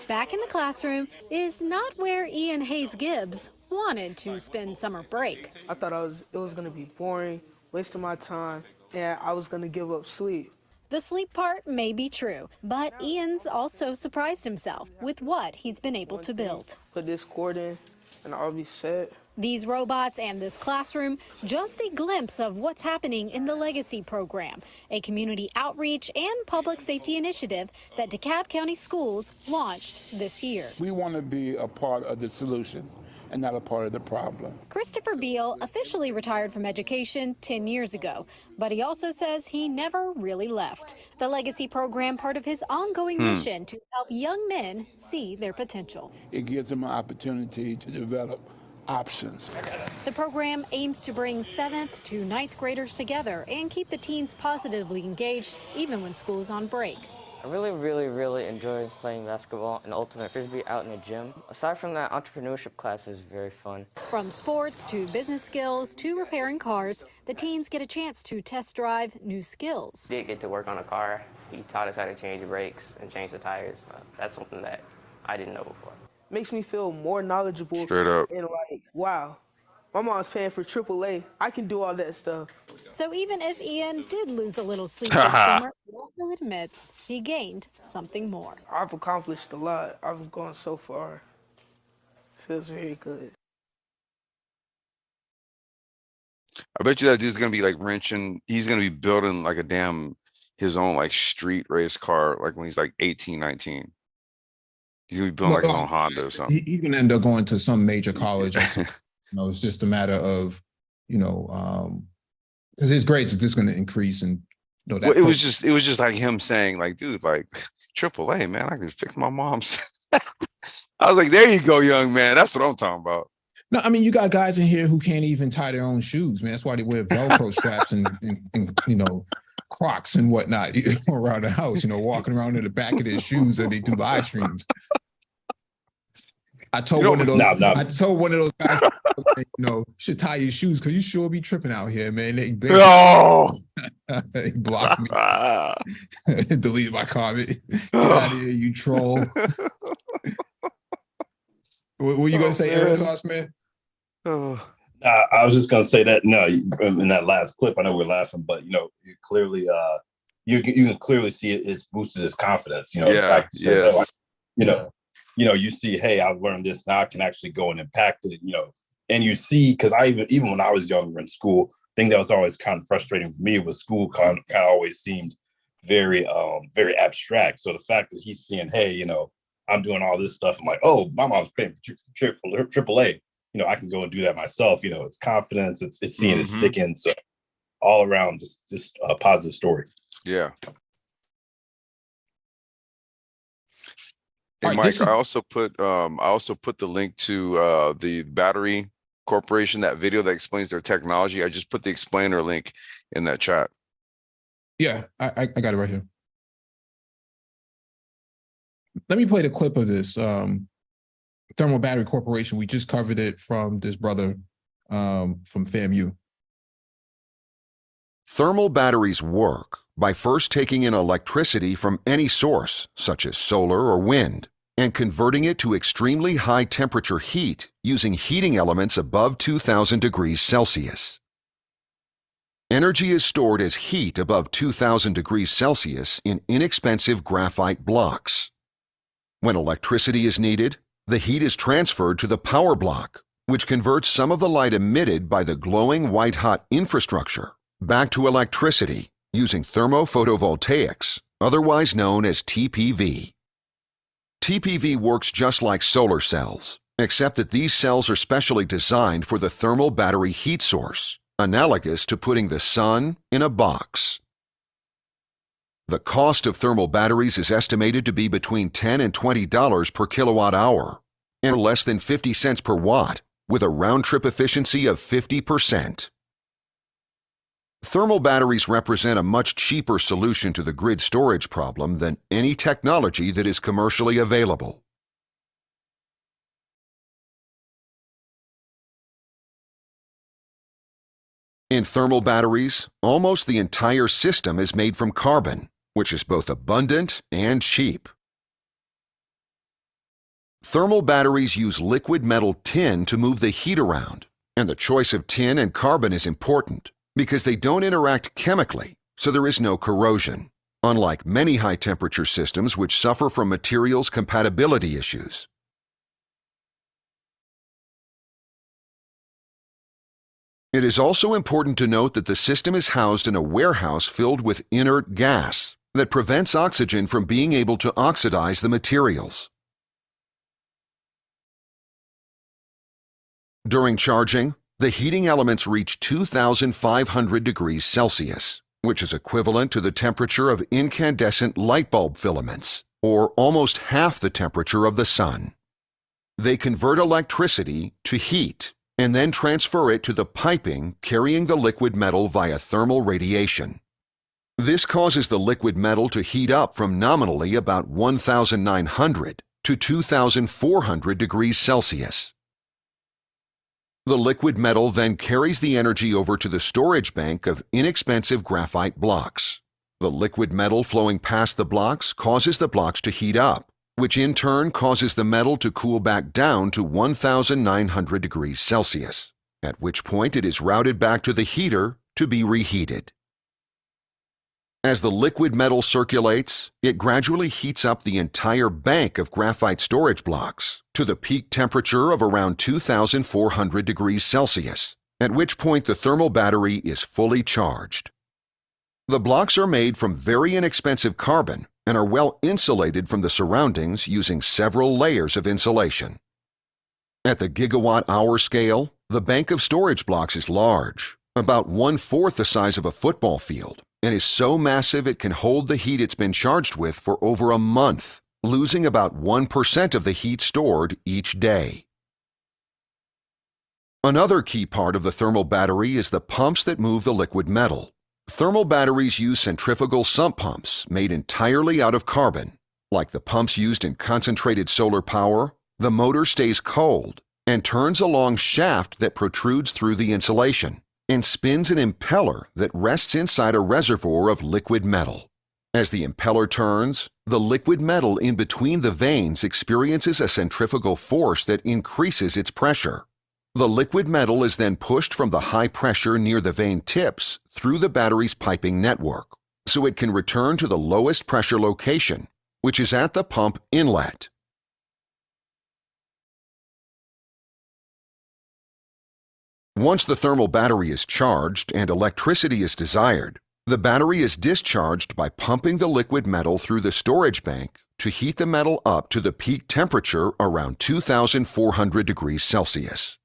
Back in the classroom is not where Ian Hayes Gibbs wanted to spend summer break. I thought it was going to be boring, wasting my time, and I was going to give up sleep. The sleep part may be true, but Ian's also surprised himself with what he's been able to build. Put this cord in and I'll be set. These robots and this classroom, just a glimpse of what's happening in the Legacy program, a community outreach and public safety initiative that DeKalb County Schools launched this year. We want to be a part of the solution and not a part of the problem. Christopher Beal officially retired from education 10 years ago, but he also says he never really left. The Legacy program, part of his ongoing mission to help young men see their potential. It gives them an opportunity to develop options. The program aims to bring 7th to 9th graders together and keep the teens positively engaged even when school is on break. I really enjoy playing basketball and ultimate frisbee out in the gym. Aside from that, entrepreneurship class is very fun. From sports to business skills to repairing cars, the teens get a chance to test drive new skills. We did get to work on a car. He taught us how to change the brakes and change the tires. That's something that I didn't know before. Makes me feel more knowledgeable. Straight up. And like, wow, my mom's paying for AAA. I can do all that stuff. So even if Ian did lose a little sleep this summer, he also admits he gained something more. I've accomplished a lot. I've gone so far. Feels very good. I bet you that dude's gonna be like wrenching. He's gonna be building like his own like street race car, like when he's like 18, 19. He's gonna be building like his own Honda or something. He's gonna end up going to some major college. It's just a matter of, because his grades are just gonna increase, and Well, it was just like him saying, like, dude, like AAA, man, I can fix my mom's. I was like, there you go, young man. That's what I'm talking about. No, I mean, you got guys in here who can't even tie their own shoes, man. That's why they wear Velcro straps and Crocs and whatnot around the house, walking around in the back of their shoes and they do live streams. I told one of those guys, should tie your shoes because you sure be tripping out here, man. They blocked me. Delete my comment. Get out of here, you troll. What were you gonna say, Aaron Sauce, man? I was just gonna say that in that last clip, I know we're laughing, but you clearly you can clearly see it's boosted his confidence. The fact that says, you see, hey, I've learned this now, I can actually go and impact it. And you see, because I even when I was younger in school, thing that was always kind of frustrating for me was school kind of always seemed very very abstract. So the fact that he's seeing, hey, I'm doing all this stuff, I'm like, oh, my mom's paying for AAA. I can go and do that myself. It's confidence, it's seeing it sticking. So all around, just a positive story. Yeah. Hey, Mike, I also put the link to the Battery Corporation, that video that explains their technology. I just put the explainer link in that chat. Yeah, I got it right here. Let me play the clip of this. Thermal Battery Corporation. We just covered it from this brother from FAMU. Thermal batteries work by first taking in electricity from any source, such as solar or wind, and converting it to extremely high temperature heat using heating elements above 2000 degrees Celsius. Energy is stored as heat above 2000 degrees Celsius in inexpensive graphite blocks. When electricity is needed, the heat is transferred to the power block, which converts some of the light emitted by the glowing white-hot infrastructure back to electricity using thermophotovoltaics, otherwise known as TPV. TPV works just like solar cells, except that these cells are specially designed for the thermal battery heat source, analogous to putting the sun in a box. The cost of thermal batteries is estimated to be between $10 and $20 per kilowatt hour, and less than 50 cents per watt, with a round-trip efficiency of 50%. Thermal batteries represent a much cheaper solution to the grid storage problem than any technology that is commercially available. In thermal batteries, almost the entire system is made from carbon, which is both abundant and cheap. Thermal batteries use liquid metal tin to move the heat around, and the choice of tin and carbon is important because they don't interact chemically, so there is no corrosion, unlike many high-temperature systems which suffer from materials compatibility issues. It is also important to note that the system is housed in a warehouse filled with inert gas that prevents oxygen from being able to oxidize the materials. During charging, the heating elements reach 2,500 degrees Celsius, which is equivalent to the temperature of incandescent light bulb filaments, or almost half the temperature of the sun. They convert electricity to heat and then transfer it to the piping carrying the liquid metal via thermal radiation. This causes the liquid metal to heat up from nominally about 1,900 to 2,400 degrees Celsius. The liquid metal then carries the energy over to the storage bank of inexpensive graphite blocks. The liquid metal flowing past the blocks causes the blocks to heat up, which in turn causes the metal to cool back down to 1,900 degrees Celsius, at which point it is routed back to the heater to be reheated. As the liquid metal circulates, it gradually heats up the entire bank of graphite storage blocks to the peak temperature of around 2,400 degrees Celsius, at which point the thermal battery is fully charged. The blocks are made from very inexpensive carbon and are well insulated from the surroundings using several layers of insulation. At the gigawatt-hour scale, the bank of storage blocks is large, about 1/4 the size of a football field, and is so massive it can hold the heat it's been charged with for over a month, losing about 1% of the heat stored each day. Another key part of the thermal battery is the pumps that move the liquid metal. Thermal batteries use centrifugal sump pumps made entirely out of carbon. Like the pumps used in concentrated solar power, the motor stays cold and turns a long shaft that protrudes through the insulation and spins an impeller that rests inside a reservoir of liquid metal. As the impeller turns, the liquid metal in between the vanes experiences a centrifugal force that increases its pressure. The liquid metal is then pushed from the high pressure near the vane tips through the battery's piping network, so it can return to the lowest pressure location, which is at the pump inlet. Once the thermal battery is charged and electricity is desired, the battery is discharged by pumping the liquid metal through the storage bank to heat the metal up to the peak temperature around 2,400 degrees Celsius.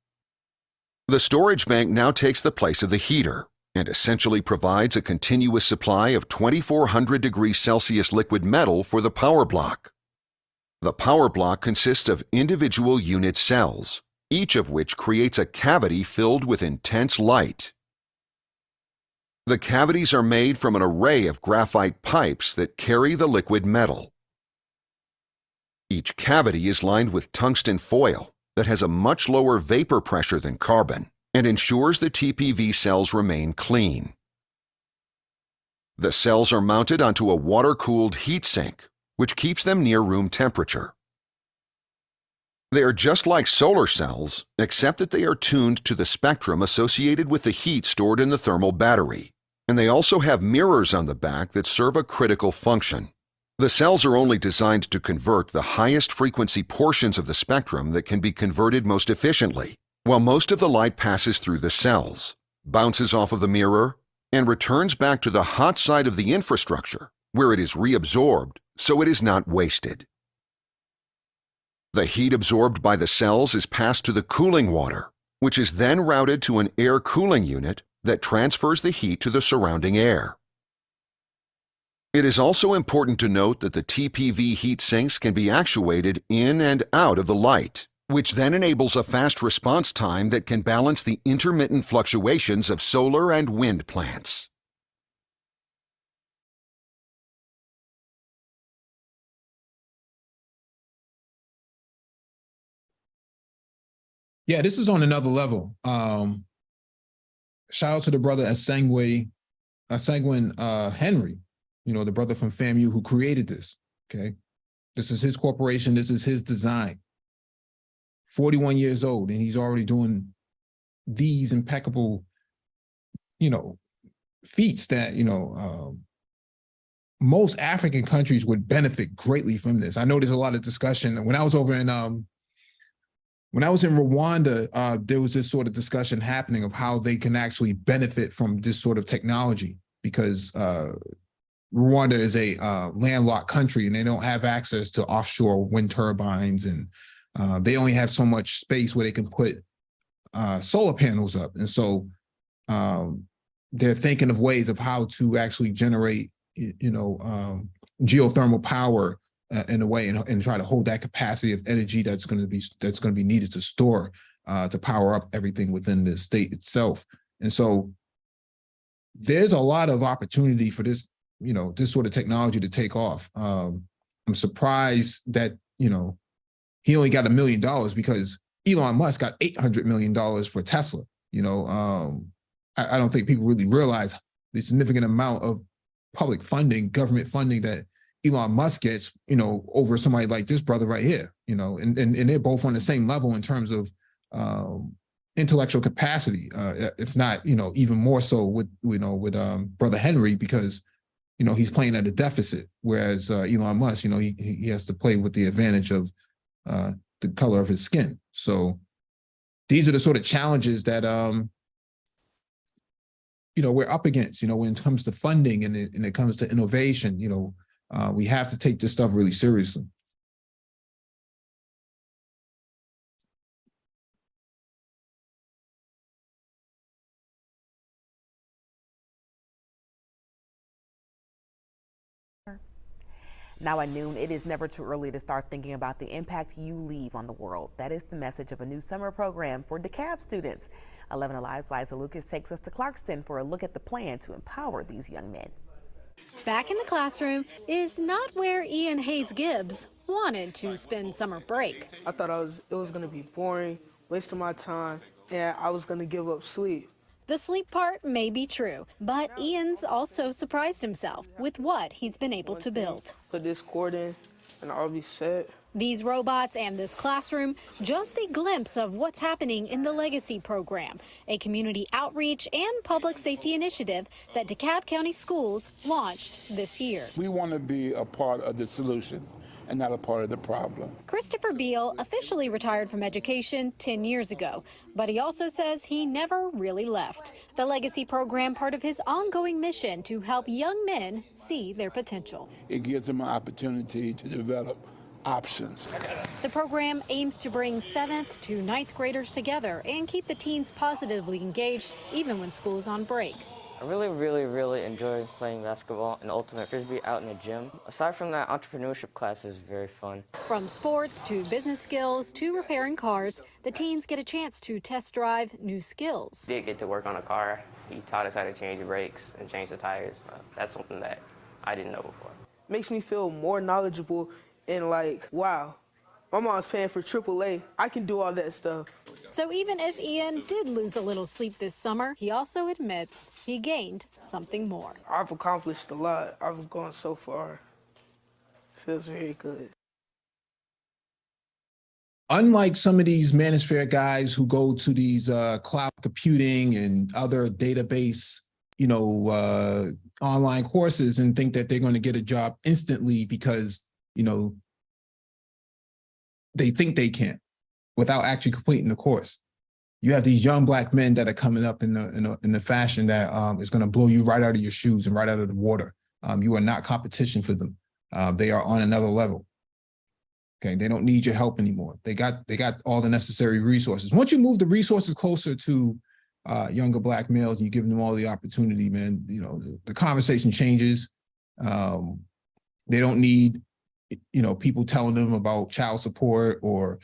The storage bank now takes the place of the heater and essentially provides a continuous supply of 2,400 degrees Celsius liquid metal for the power block. The power block consists of individual unit cells, each of which creates a cavity filled with intense light. The cavities are made from an array of graphite pipes that carry the liquid metal. Each cavity is lined with tungsten foil that has a much lower vapor pressure than carbon and ensures the TPV cells remain clean. The cells are mounted onto a water-cooled heat sink, which keeps them near room temperature. They are just like solar cells, except that they are tuned to the spectrum associated with the heat stored in the thermal battery, and they also have mirrors on the back that serve a critical function. The cells are only designed to convert the highest frequency portions of the spectrum that can be converted most efficiently, while most of the light passes through the cells, bounces off of the mirror, and returns back to the hot side of the infrastructure, where it is reabsorbed so it is not wasted. The heat absorbed by the cells is passed to the cooling water, which is then routed to an air cooling unit that transfers the heat to the surrounding air. It is also important to note that the TPV heat sinks can be actuated in and out of the light, which then enables a fast response time that can balance the intermittent fluctuations of solar and wind plants. Yeah, this is on another level. Shout out to the brother at Sanguine Henry, the brother from FAMU who created this, okay? This is his corporation, this is his design. 41 years old, and he's already doing these impeccable, feats that, most African countries would benefit greatly from this. I know there's a lot of discussion. When I was in Rwanda, there was this sort of discussion happening of how they can actually benefit from this sort of technology because Rwanda is a landlocked country and they don't have access to offshore wind turbines, and they only have so much space where they can put solar panels up. And so they're thinking of ways of how to actually generate, geothermal power in a way and try to hold that capacity of energy that's going to be needed to store to power up everything within the state itself. And so there's a lot of opportunity for this, this sort of technology to take off. I'm surprised that, he only got $1 million because Elon Musk got $800 million for Tesla. I don't think people really realize the significant amount of public funding, government funding that Elon Musk gets, over somebody like this brother right here, and they're both on the same level in terms of intellectual capacity, if not, even more so with Brother Henry, because, he's playing at a deficit, whereas Elon Musk, he has to play with the advantage of the color of his skin. So these are the sort of challenges that, we're up against, when it comes to funding and it comes to innovation. We have to take this stuff really seriously. Now at noon, it is never too early to start thinking about the impact you leave on the world. That is the message of a new summer program for DeKalb students. 11 Alive's Liza Lucas takes us to Clarkston for a look at the plan to empower these young men. Back in the classroom is not where Ian Hayes Gibbs wanted to spend summer break. I thought it was going to be boring, wasting my time, and I was going to give up sleep. The sleep part may be true, but Ian's also surprised himself with what he's been able to build. Put this cord in and I'll be set. These robots and this classroom, just a glimpse of what's happening in the Legacy program, a community outreach and public safety initiative that DeKalb County Schools launched this year. We want to be a part of the solution and not a part of the problem. Christopher Beal officially retired from education 10 years ago, but he also says he never really left. The Legacy program, part of his ongoing mission to help young men see their potential. It gives them an opportunity to develop options. The program aims to bring 7th to 9th graders together and keep the teens positively engaged even when school is on break. I really enjoy playing basketball and ultimate frisbee out in the gym. Aside from that, entrepreneurship class is very fun. From sports to business skills to repairing cars, the teens get a chance to test drive new skills. We did get to work on a car. He taught us how to change the brakes and change the tires. That's something that I didn't know before. Makes me feel more knowledgeable and like, wow, my mom's paying for AAA. I can do all that stuff. So even if Ian did lose a little sleep this summer, he also admits he gained something more. I've accomplished a lot. I've gone so far. Feels very good. Unlike some of these manosphere guys who go to these cloud computing and other database, online courses and think that they're going to get a job instantly because, they think they can without actually completing the course. You have these young Black men that are coming up in the fashion that is going to blow you right out of your shoes and right out of the water. You are not competition for them. They are on another level. Okay, they don't need your help anymore. They got all the necessary resources. Once you move the resources closer to younger Black males, you give them all the opportunity, man. The conversation changes. They don't need people telling them about child support or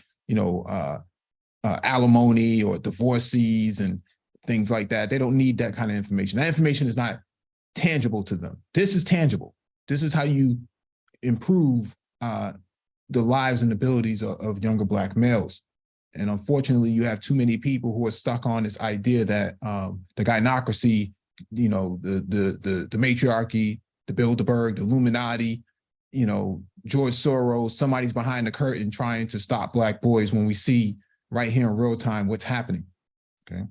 alimony or divorcees and things like that. They don't need that kind of information. That information is not tangible to them. This is tangible. This is how you improve the lives and abilities of younger Black males. And unfortunately, you have too many people who are stuck on this idea that the gynocracy, the matriarchy, the Bilderberg, the Illuminati, George Soros, somebody's behind the curtain trying to stop Black boys when we see right here in real time what's happening. Okay.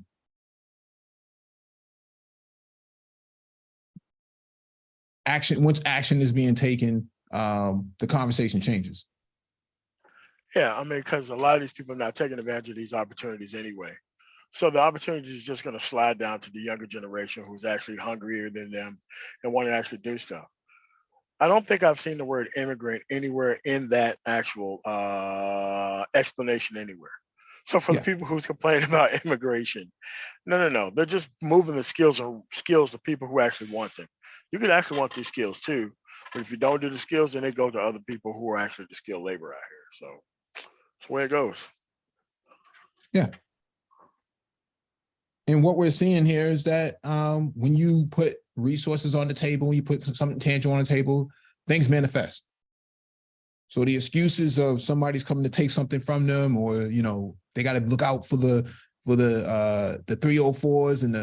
Once action is being taken, the conversation changes. Yeah, because a lot of these people are not taking advantage of these opportunities anyway. So the opportunity is just going to slide down to the younger generation who's actually hungrier than them and want to actually do stuff. I don't think I've seen the word immigrant anywhere in that actual explanation anywhere. So for the people who's complaining about immigration, no. They're just moving the skills to people who actually want them. You could actually want these skills too, but if you don't do the skills, then they go to other people who are actually the skilled labor out here. So that's the way it goes. Yeah. And what we're seeing here is that when you put resources on the table, when you put something tangible on the table, things manifest. So the excuses of somebody's coming to take something from them, or they got to look out for the 304s and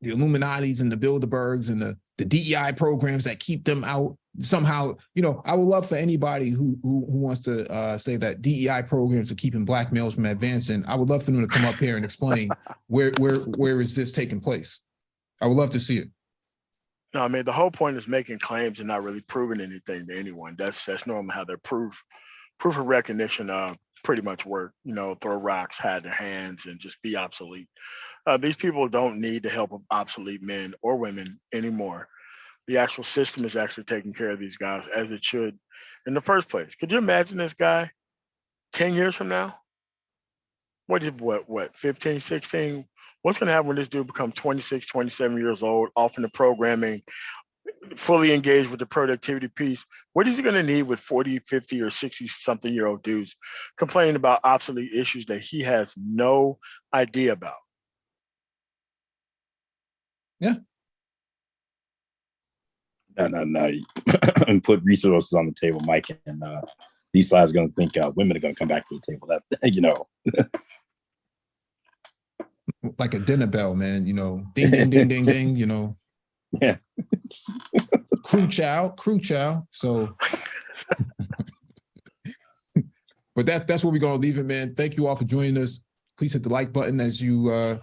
the Illuminatis and the Bilderbergs and the DEI programs that keep them out somehow. You know, I would love for anybody who wants to say that DEI programs are keeping black males from advancing. I would love for them to come up here and explain where is this taking place. I would love to see it. No, I mean, the whole point is making claims and not really proving anything to anyone. That's normally how their proof of recognition pretty much work. You know, throw rocks, hide their hands, and just be obsolete. These people don't need the help of obsolete men or women anymore. The actual system is actually taking care of these guys as it should in the first place. Could you imagine this guy 10 years from now? What, 15, 16? What's going to happen when this dude becomes 26, 27 years old, off in the programming, fully engaged with the productivity piece? What is he going to need with 40, 50, or 60-something-year-old dudes complaining about obsolete issues that he has no idea about? Yeah. No. And put resources on the table, Mike, and these slides are going to think women are going to come back to the table. That, you know. Like a dinner bell, man, you know, ding, ding, ding, ding, ding, you know. Yeah. Crew chow. So, but that's where we're going to leave it, man. Thank you all for joining us. Please hit the like button as you